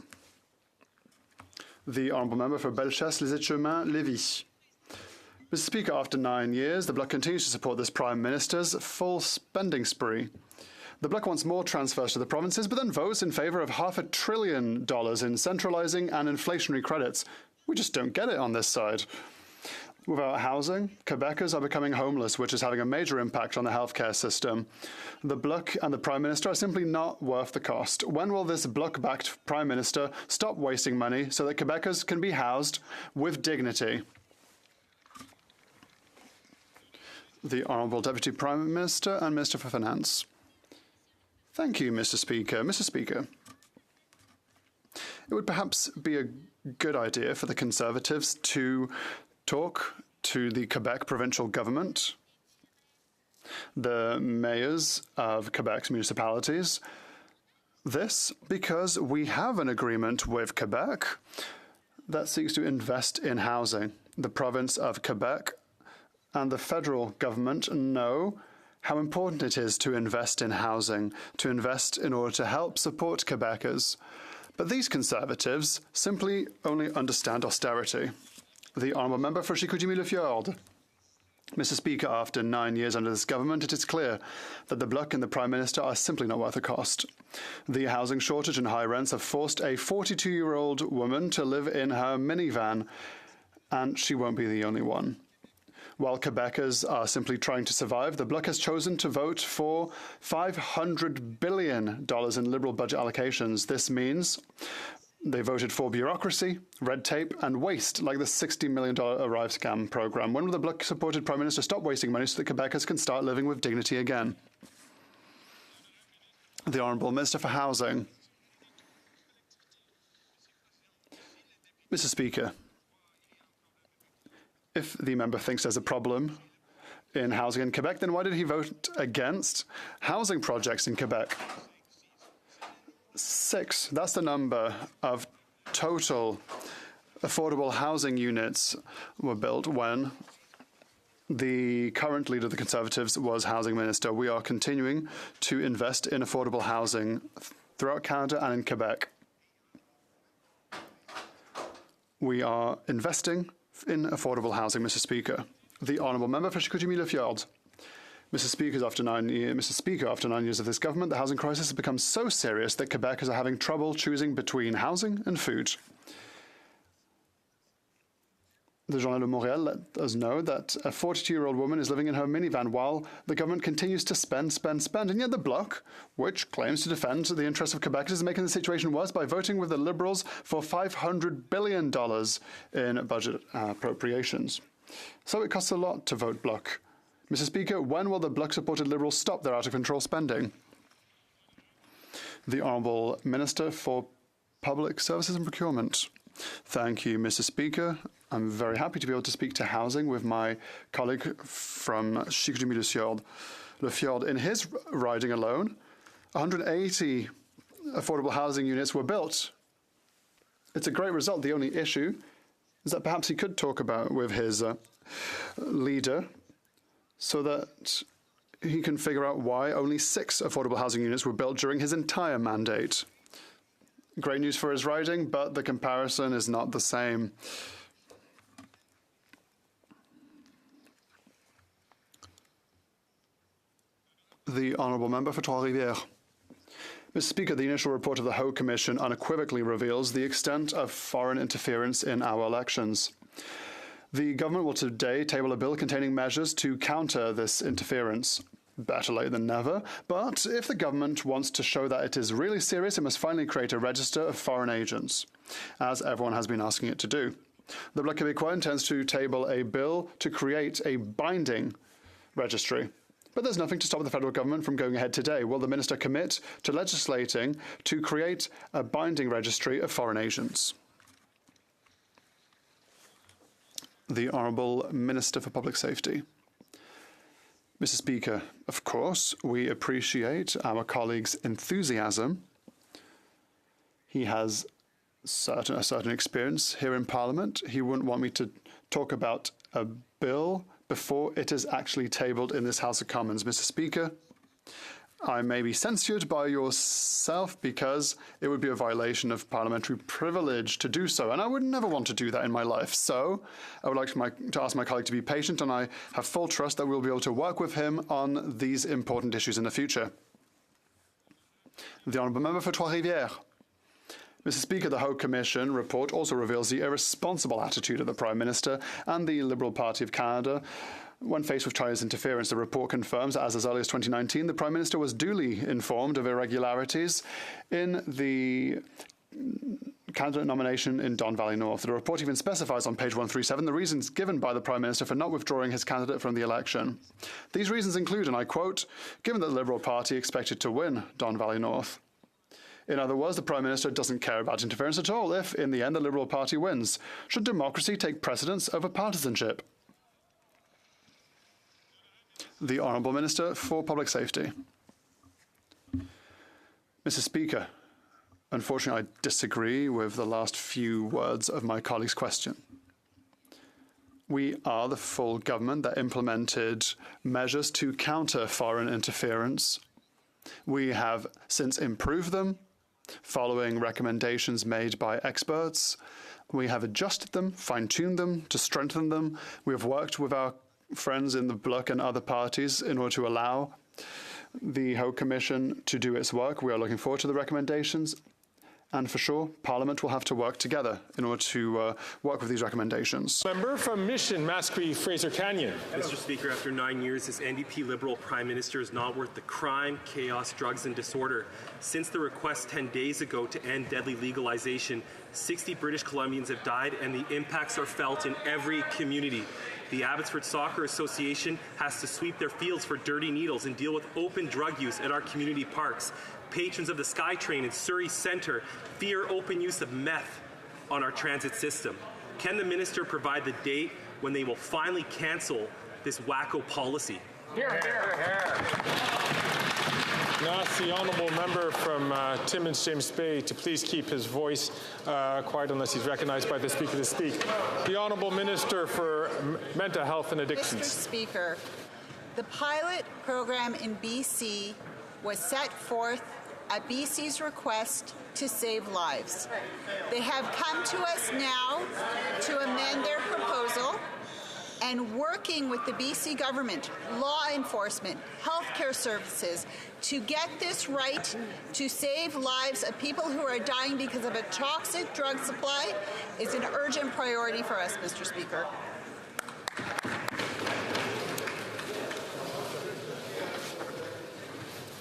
The Honourable Member for Bellechasse-les-Etchemins-Lévis. Mr. Speaker, after 9 years, the Bloc continues to support this Prime Minister's full spending spree. The Bloc wants more transfers to the provinces, but then votes in favour of $500 billion in centralising and inflationary credits. We just don't get it on this side. Without housing, Quebecers are becoming homeless, which is having a major impact on the healthcare system. The Bloc and the Prime Minister are simply not worth the cost. When will this Bloc-backed Prime Minister stop wasting money so that Quebecers can be housed with dignity? The Honourable Deputy Prime Minister and Minister for Finance. Thank you, Mr. Speaker. Mr. Speaker, it would perhaps be a good idea for the Conservatives to talk to the Quebec provincial government, the mayors of Quebec's municipalities. This because we have an agreement with Quebec that seeks to invest in housing. The province of Quebec and the federal government know how important it is to invest in housing, to invest in order to help support Quebecers. But these Conservatives simply only understand austerity. The Honourable Member for Chicoutimi-Le-Fjord. Mr. Speaker, after 9 years under this government, it is clear that the Bloc and the Prime Minister are simply not worth the cost. The housing shortage and high rents have forced a 42-year-old woman to live in her minivan, and she won't be the only one. While Quebecers are simply trying to survive, the Bloc has chosen to vote for $500 billion in Liberal budget allocations. This means they voted for bureaucracy, red tape, and waste, like the $60 million Arrive scam program. When will the Bloc-supported Prime Minister stop wasting money so that Quebecers can start living with dignity again? The Honourable Minister for Housing. Mr. Speaker, if the member thinks there's a problem in housing in Quebec, then why did he vote against housing projects in Quebec? 6, that's the number of total affordable housing units were built when the current leader of the Conservatives was Housing Minister. We are continuing to invest in affordable housing throughout Canada and in Quebec. We are investing in affordable housing, Mr. Speaker. The Honourable Member for Chicoutimi-Le-Fjord. Mr. Speaker, after 9 years of this government, the housing crisis has become so serious that Quebecers are having trouble choosing between housing and food. The Journal de Montréal let us know that a 42-year-old woman is living in her minivan while the government continues to spend. And yet the Bloc, which claims to defend the interests of Quebecers, is making the situation worse by voting with the Liberals for $500 billion in budget appropriations. So it costs a lot to vote Bloc. Mr. Speaker, when will the Bloc-supported Liberals stop their out-of-control spending? The Honourable Minister for Public Services and Procurement. Thank you, Mr. Speaker. I'm very happy to be able to speak to housing with my colleague from Chicoutimi-Le-Fjord. In his riding alone, 180 affordable housing units were built. It's a great result. The only issue is that perhaps he could talk about with his leader so that he can figure out why only 6 affordable housing units were built during his entire mandate. Great news for his riding, but the comparison is not the same. The Honourable Member for Trois-Rivières. Mr. Speaker, the initial report of the HoC Commission unequivocally reveals the extent of foreign interference in our elections. The government will today table a bill containing measures to counter this interference. Better late than never, but if the government wants to show that it is really serious, it must finally create a register of foreign agents, as everyone has been asking it to do. The Bloc Québécois intends to table a bill to create a binding registry. But there's nothing to stop the federal government from going ahead today. Will the minister commit to legislating to create a binding registry of foreign agents? The Honourable Minister for Public Safety. Mr. Speaker, of course, we appreciate our colleague's enthusiasm. He has a certain experience here in Parliament. He wouldn't want me to talk about a bill before it is actually tabled in this House of Commons. Mr. Speaker, I may be censured by yourself because it would be a violation of parliamentary privilege to do so, and I would never want to do that in my life. So I would like to ask my colleague to be patient, and I have full trust that we'll be able to work with him on these important issues in the future. The Honourable Member for Trois-Rivières. Mr. Speaker, the HoC Commission report also reveals the irresponsible attitude of the Prime Minister and the Liberal Party of Canada when faced with China's interference. The report confirms that as early as 2019, the Prime Minister was duly informed of irregularities in the candidate nomination in Don Valley North. The report even specifies on page 137 the reasons given by the Prime Minister for not withdrawing his candidate from the election. These reasons include, and I quote, given that the Liberal Party expected to win Don Valley North. In other words, the Prime Minister doesn't care about interference at all if, in the end, the Liberal Party wins. Should democracy take precedence over partisanship? The Honourable Minister for Public Safety. Mr. Speaker, unfortunately, I disagree with the last few words of my colleague's question. We are the full government that implemented measures to counter foreign interference. We have since improved them, following recommendations made by experts. We have adjusted them, fine-tuned them, to strengthen them. We have worked with our friends in the Bloc and other parties in order to allow the HoC Commission to do its work. We are looking forward to the recommendations. And for sure, Parliament will have to work together in order to work with these recommendations. Member from Mission, Mascree, Fraser Canyon. Mr. Speaker, after 9 years, this NDP Liberal Prime Minister is not worth the crime, chaos, drugs, and disorder. Since the request 10 days ago to end deadly legalization, 60 British Columbians have died, and the impacts are felt in every community. The Abbotsford Soccer Association has to sweep their fields for dirty needles and deal with open drug use at our community parks. Patrons of the SkyTrain in Surrey Centre fear open use of meth on our transit system. Can the minister provide the date when they will finally cancel this wacko policy? Here, here, here. Now ask the honourable member from Timmins, James Bay, to please keep his voice quiet unless he's recognised by the Speaker to speak. The Honourable Minister for Mental Health and Addictions. Mr. Speaker, the pilot program in BC was set forth at BC's request to save lives. They have come to us now to amend their proposal, and working with the BC government, law enforcement, healthcare services to get this right to save lives of people who are dying because of a toxic drug supply is an urgent priority for us, Mr. Speaker.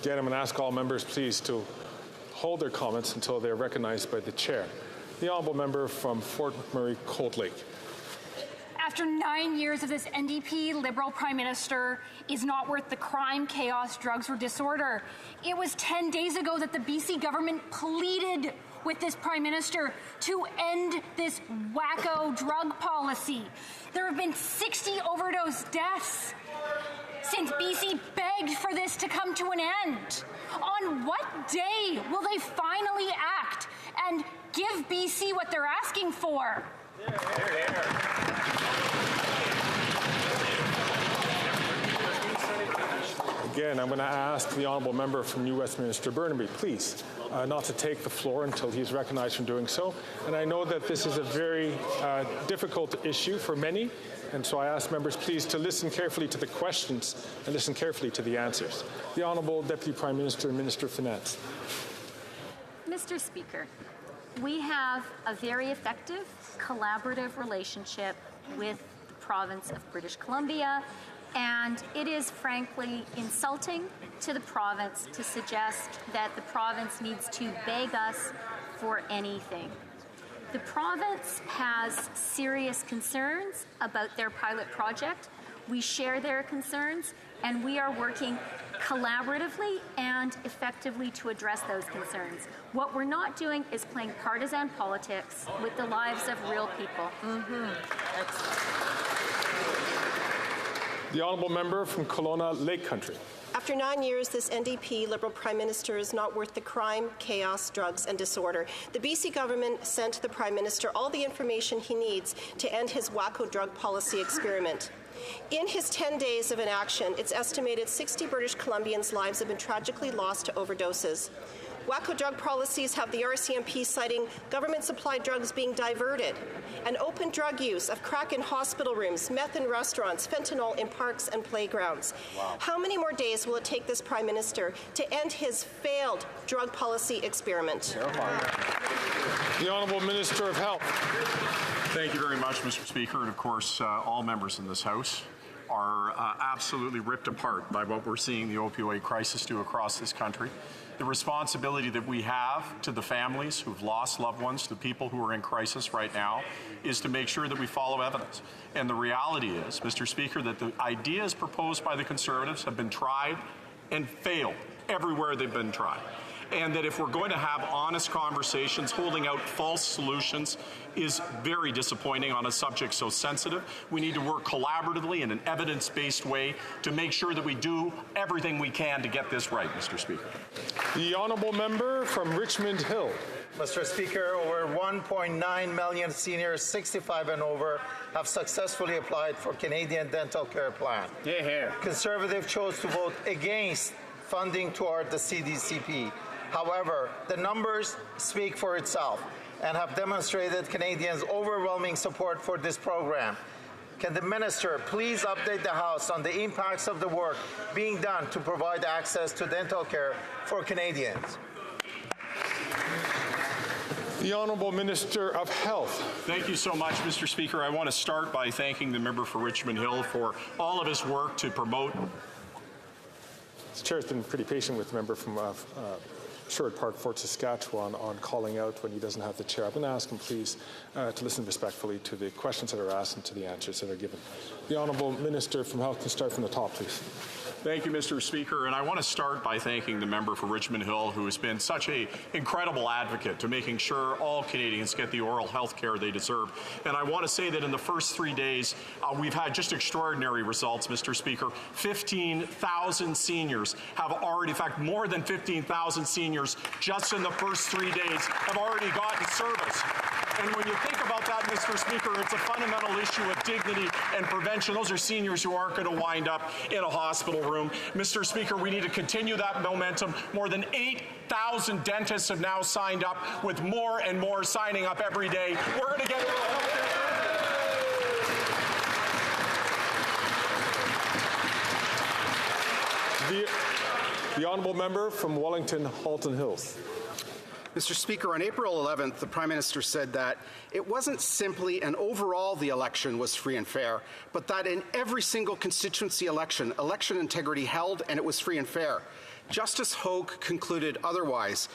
Again, I'm going to ask all members, please, to hold their comments until they're recognized by the chair. The honourable member from Fort McMurray, Cold Lake. After 9 years of this NDP Liberal Prime Minister is not worth the crime, chaos, drugs, or disorder. It was 10 days ago that the BC government pleaded with this Prime Minister to end this wacko drug policy. There have been 60 overdose deaths since BC begged for this to come to an end. On what day will they finally act and give BC what they're asking for? Again, I'm going to ask the honourable member from New Westminster Burnaby, please, not to take the floor until he's recognized from doing so. And I know that this is a very difficult issue for many, And so I ask members please to listen carefully to the questions and listen carefully to the answers. The Honourable Deputy Prime Minister and Minister of Finance. Mr. Speaker, we have a very effective collaborative relationship with the province of British Columbia, and it is frankly insulting to the province to suggest that the province needs to beg us for anything. The province has serious concerns about their pilot project. We share their concerns, and we are working collaboratively and effectively to address those concerns. What we're not doing is playing partisan politics with the lives of real people. The Honourable Member from Kelowna Lake Country. After 9 years, this NDP Liberal Prime Minister is not worth the crime, chaos, drugs and disorder. The BC government sent the Prime Minister all the information he needs to end his wacko drug policy experiment. In his 10 days of inaction, it's estimated 60 British Columbians' lives have been tragically lost to overdoses. Wacko drug policies have the RCMP citing government-supplied drugs being diverted, and open drug use of crack in hospital rooms, meth in restaurants, fentanyl in parks and playgrounds. Wow. How many more days will it take this Prime Minister to end his failed drug policy experiment? The Honourable Minister of Health. Thank you very much, Mr. Speaker, and of course, all members in this House are absolutely ripped apart by what we're seeing the opioid crisis do across this country. The responsibility that we have to the families who've lost loved ones, to people who are in crisis right now, is to make sure that we follow evidence. And the reality is, Mr. Speaker, that the ideas proposed by the Conservatives have been tried and failed everywhere they've been tried. And that if we're going to have honest conversations, holding out false solutions is very disappointing on a subject so sensitive. We need to work collaboratively in an evidence-based way to make sure that we do everything we can to get this right, Mr. Speaker. The Honourable Member from Richmond Hill. Mr. Speaker, over 1.9 million seniors 65 and over have successfully applied for Canadian Dental Care Plan. Yeah. Conservatives chose to vote against funding toward the CDCP. However, the numbers speak for itself and have demonstrated Canadians' overwhelming support for this program. Can the Minister please update the House on the impacts of the work being done to provide access to dental care for Canadians? The Honourable Minister of Health. Thank you so much, Mr. Speaker. I want to start by thanking the member for Richmond Hill for all of his work to promote. The Chair's been pretty patient with the member from Sherwood Park, Fort Saskatchewan, on calling out when he doesn't have the chair. I'm going to ask him, please, to listen respectfully to the questions that are asked and to the answers that are given. The Honourable Minister from Health can start from the top, please. Thank you, Mr. Speaker, and I want to start by thanking the member for Richmond Hill, who has been such an incredible advocate to making sure all Canadians get the oral health care they deserve. And I want to say that in the first 3 days, we've had just extraordinary results, Mr. Speaker. 15,000 seniors have already, in fact, more than 15,000 seniors just in the first 3 days have already gotten service. And when you think about that, Mr. Speaker, it's a fundamental issue of dignity and prevention. Those are seniors who aren't going to wind up in a hospital room. Mr. Speaker, we need to continue that momentum. More than 8,000 dentists have now signed up, with more and more signing up every day. We're going to get the Honourable Member from Wellington, Halton Hills. Mr. Speaker, on April 11th, the Prime Minister said that it wasn't simply an overall the election was free and fair, but that in every single constituency election, election integrity held and it was free and fair. Justice HoC concluded otherwise.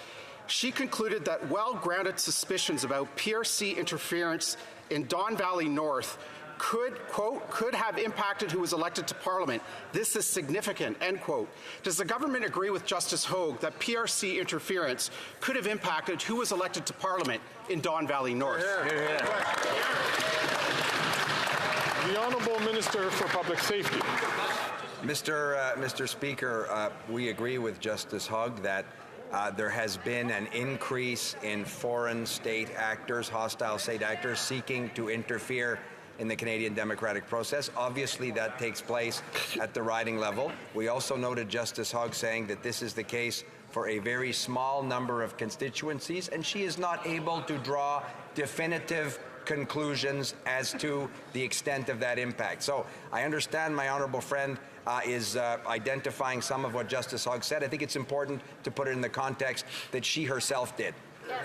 She concluded that well-grounded suspicions about PRC interference in Don Valley North could, quote, could have impacted who was elected to Parliament. This is significant, end quote. Does the government agree with Justice Hogue that PRC interference could have impacted who was elected to Parliament in Don Valley North? The Honourable Minister for Public Safety. Mr. Speaker, we agree with Justice Hogue that there has been an increase in foreign state actors, hostile state actors, seeking to interfere in the Canadian democratic process. Obviously, that takes place at the riding level. We also noted Justice Hogue saying that this is the case for a very small number of constituencies, and she is not able to draw definitive conclusions as to the extent of that impact. So I understand my honourable friend is identifying some of what Justice HoC said. I think it's important to put it in the context that she herself did. Yes.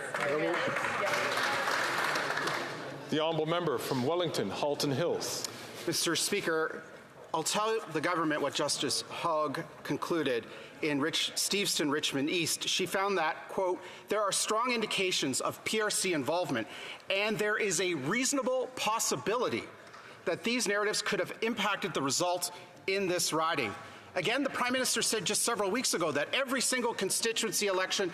The honourable member from Wellington, Halton Hills. Mr. Speaker, I'll tell the government what Justice HoC concluded in Steveston, Richmond East. She found that, quote, there are strong indications of PRC involvement, and there is a reasonable possibility that these narratives could have impacted the result in this riding. Again, the Prime Minister said just several weeks ago that every single constituency election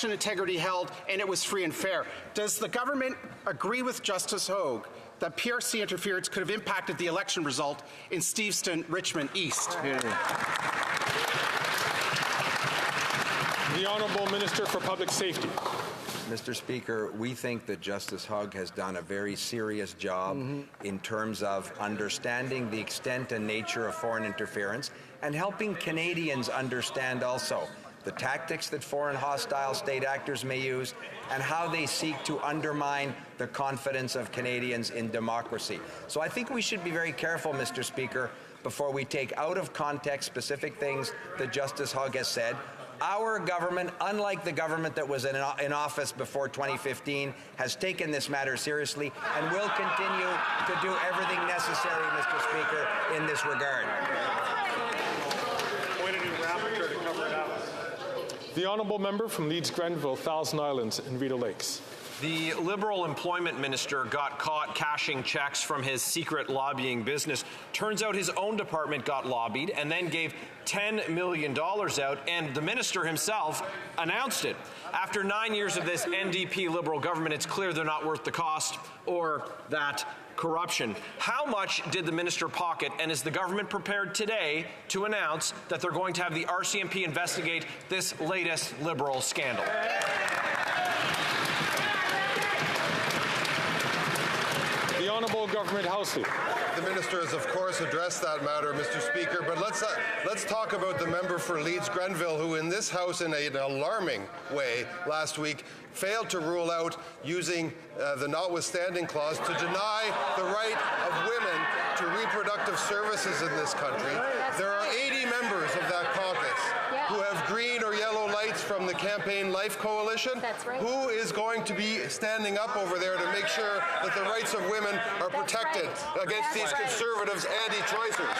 integrity held, and it was free and fair. Does the government agree with Justice HoC that PRC interference could have impacted the election result in Steveston, Richmond East? The Honourable Minister for Public Safety. Mr. Speaker, we think that Justice HoC has done a very serious job in terms of understanding the extent and nature of foreign interference and helping Canadians understand also the tactics that foreign hostile state actors may use and how they seek to undermine the confidence of Canadians in democracy. So I think we should be very careful, Mr. Speaker, before we take out of context specific things that Justice HoC has said. Our government, unlike the government that was in office before 2015, has taken this matter seriously and will continue to do everything necessary, Mr. Speaker, in this regard. The honourable member from Leeds Grenville, Thousand Islands and Rideau Lakes. The Liberal Employment Minister got caught cashing checks from his secret lobbying business. Turns out his own department got lobbied and then gave $10 million out, and the minister himself announced it. After 9 years of this NDP Liberal government, it's clear they're not worth the cost or that corruption. How much did the minister pocket, and is the government prepared today to announce that they're going to have the RCMP investigate this latest Liberal scandal? The Honourable Government House Leader. The minister has, of course, addressed that matter, Mr. Speaker, but let's talk about the member for Leeds Grenville, who in this House, in an alarming way last week, failed to rule out using the notwithstanding clause to deny the right of women to reproductive services in this country. There are 80 members of that caucus who have green or yellow lights from the Campaign Life Coalition. That's right. Who is going to be standing up over there to make sure that the rights of women are protected against these conservatives anti-choicers?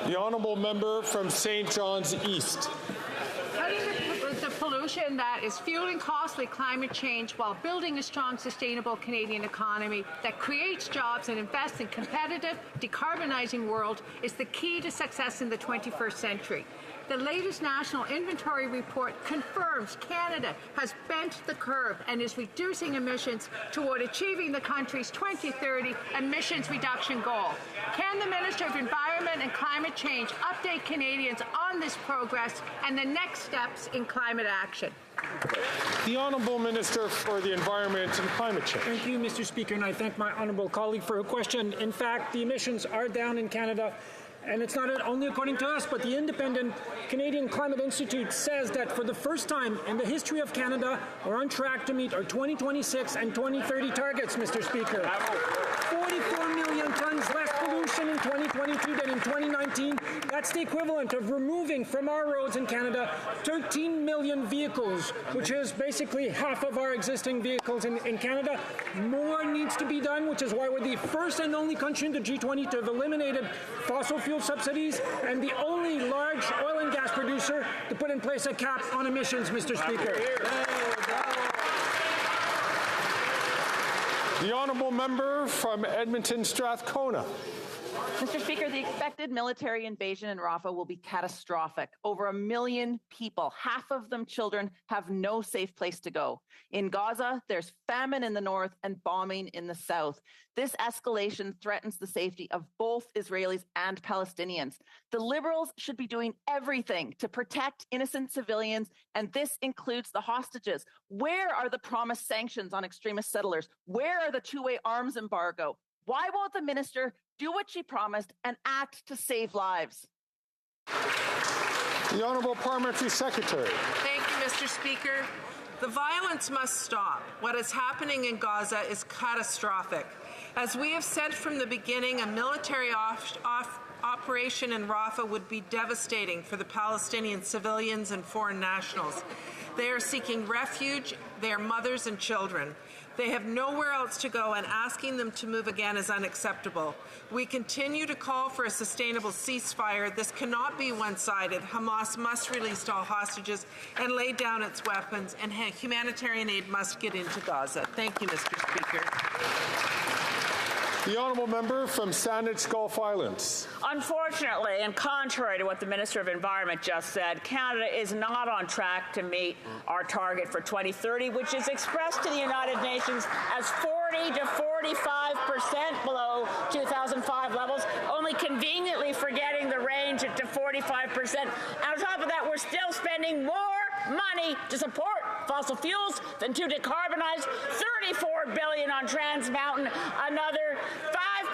The honourable member from St. John's East. Cutting the pollution that is fueling costly climate change while building a strong, sustainable Canadian economy that creates jobs and invests in competitive, decarbonizing world is the key to success in the 21st century. The latest National Inventory Report confirms Canada has bent the curve and is reducing emissions toward achieving the country's 2030 emissions reduction goal. Can the Minister of Environment and Climate Change update Canadians on this progress and the next steps in climate action? The Honourable Minister for the Environment and Climate Change. Thank you, Mr. Speaker, and I thank my honourable colleague for her question. In fact, the emissions are down in Canada. And it's not only according to us, but the independent Canadian Climate Institute says that for the first time in the history of Canada, we're on track to meet our 2026 and 2030 targets, Mr. Speaker. 44 million tons less pollution in 2022 than in 2019. That's the equivalent of removing from our roads in Canada 13 million vehicles, which is basically half of our existing vehicles in Canada. More needs to be done, which is why we're the first and only country in the G20 to have eliminated fossil fuel subsidies and the only large oil and gas producer to put in place a cap on emissions, Mr. Speaker. The honourable member from Edmonton Strathcona. Mr. Speaker, the expected military invasion in Rafah will be catastrophic. Over 1 million people, half of them children, have no safe place to go. In Gaza, there's famine in the north and bombing in the south. This escalation threatens the safety of both Israelis and Palestinians. The Liberals should be doing everything to protect innocent civilians, and this includes the hostages. Where are the promised sanctions on extremist settlers? Where are the two-way arms embargo? Why won't the minister do what she promised and act to save lives? The Honourable Parliamentary Secretary. Thank you, Mr. Speaker. The violence must stop. What is happening in Gaza is catastrophic. As we have said from the beginning, a military operation in Rafah would be devastating for the Palestinian civilians and foreign nationals. They are seeking refuge. They are mothers and children. They have nowhere else to go, and asking them to move again is unacceptable. We continue to call for a sustainable ceasefire. This cannot be one-sided. Hamas must release all hostages and lay down its weapons, and humanitarian aid must get into Gaza. Thank you, Mr. Speaker. The honourable member from Saanich Gulf Islands. Unfortunately, and contrary to what the Minister of Environment just said, Canada is not on track to meet our target for 2030, which is expressed to the United Nations as 40 to 45% below 2005 levels, only conveniently forgetting the range to 45%. And on top of that, we're still spending more money to support fossil fuels than to decarbonize. $34 billion on Trans Mountain, another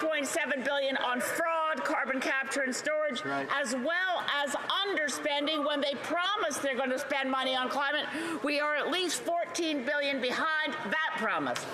$5.7 billion on fraud, carbon capture and storage, as well as underspending when they promise they're going to spend money on climate. We are at least $14 billion behind that promise.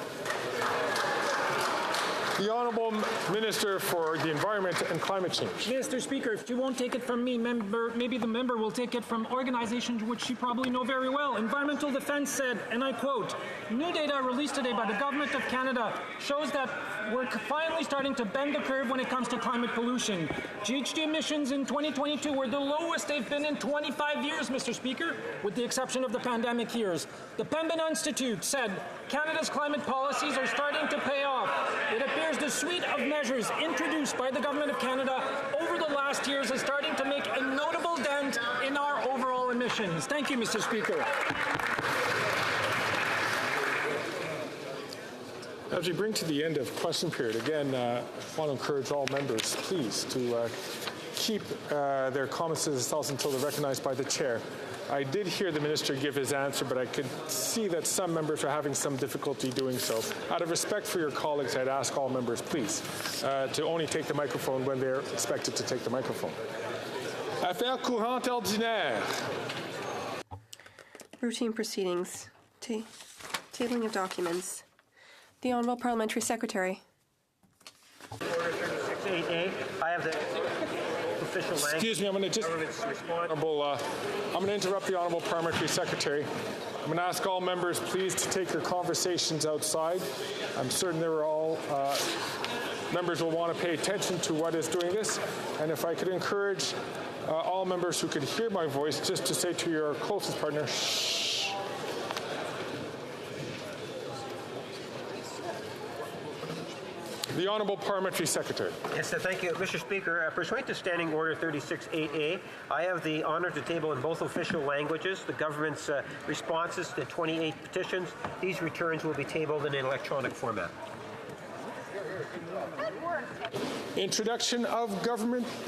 The Honourable Minister for the Environment and Climate Change. Mr. Speaker, if you won't take it from me, maybe the member will take it from organizations which you probably know very well. Environmental Defence said, and I quote, "New data released today by the Government of Canada shows that we're finally starting to bend the curve when it comes to climate pollution. GHG emissions in 2022 were the lowest they've been in 25 years, Mr. Speaker, with the exception of the pandemic years. The Pembina Institute said Canada's climate policies are starting to pay off. It appears the suite of measures introduced by the Government of Canada over the last years is starting to make a notable dent in our overall emissions." Thank you, Mr. Speaker. As we bring to the end of question period, again, I want to encourage all members, please, to keep their comments to themselves until they're recognized by the chair. I did hear the minister give his answer, but I could see that some members are having some difficulty doing so. Out of respect for your colleagues, I'd ask all members, please, to only take the microphone when they're expected to take the microphone. Affaires courantes ordinaires. Routine proceedings. Tabling of documents. The Honourable Parliamentary Secretary. Order 3688. I have the official language. Excuse me, I'm going to just I'm going to interrupt the Honourable Parliamentary Secretary. I'm going to ask all members, please, to take your conversations outside. I'm certain members will want to pay attention to what is doing this. And if I could encourage all members who could hear my voice just to say to your closest partner, shh. The Honourable Parliamentary Secretary. Yes, thank you, Mr. Speaker. Pursuant to Standing Order 36.8a, I have the honour to table in both official languages the government's responses to 28 petitions. These returns will be tabled in an electronic format. Introduction of government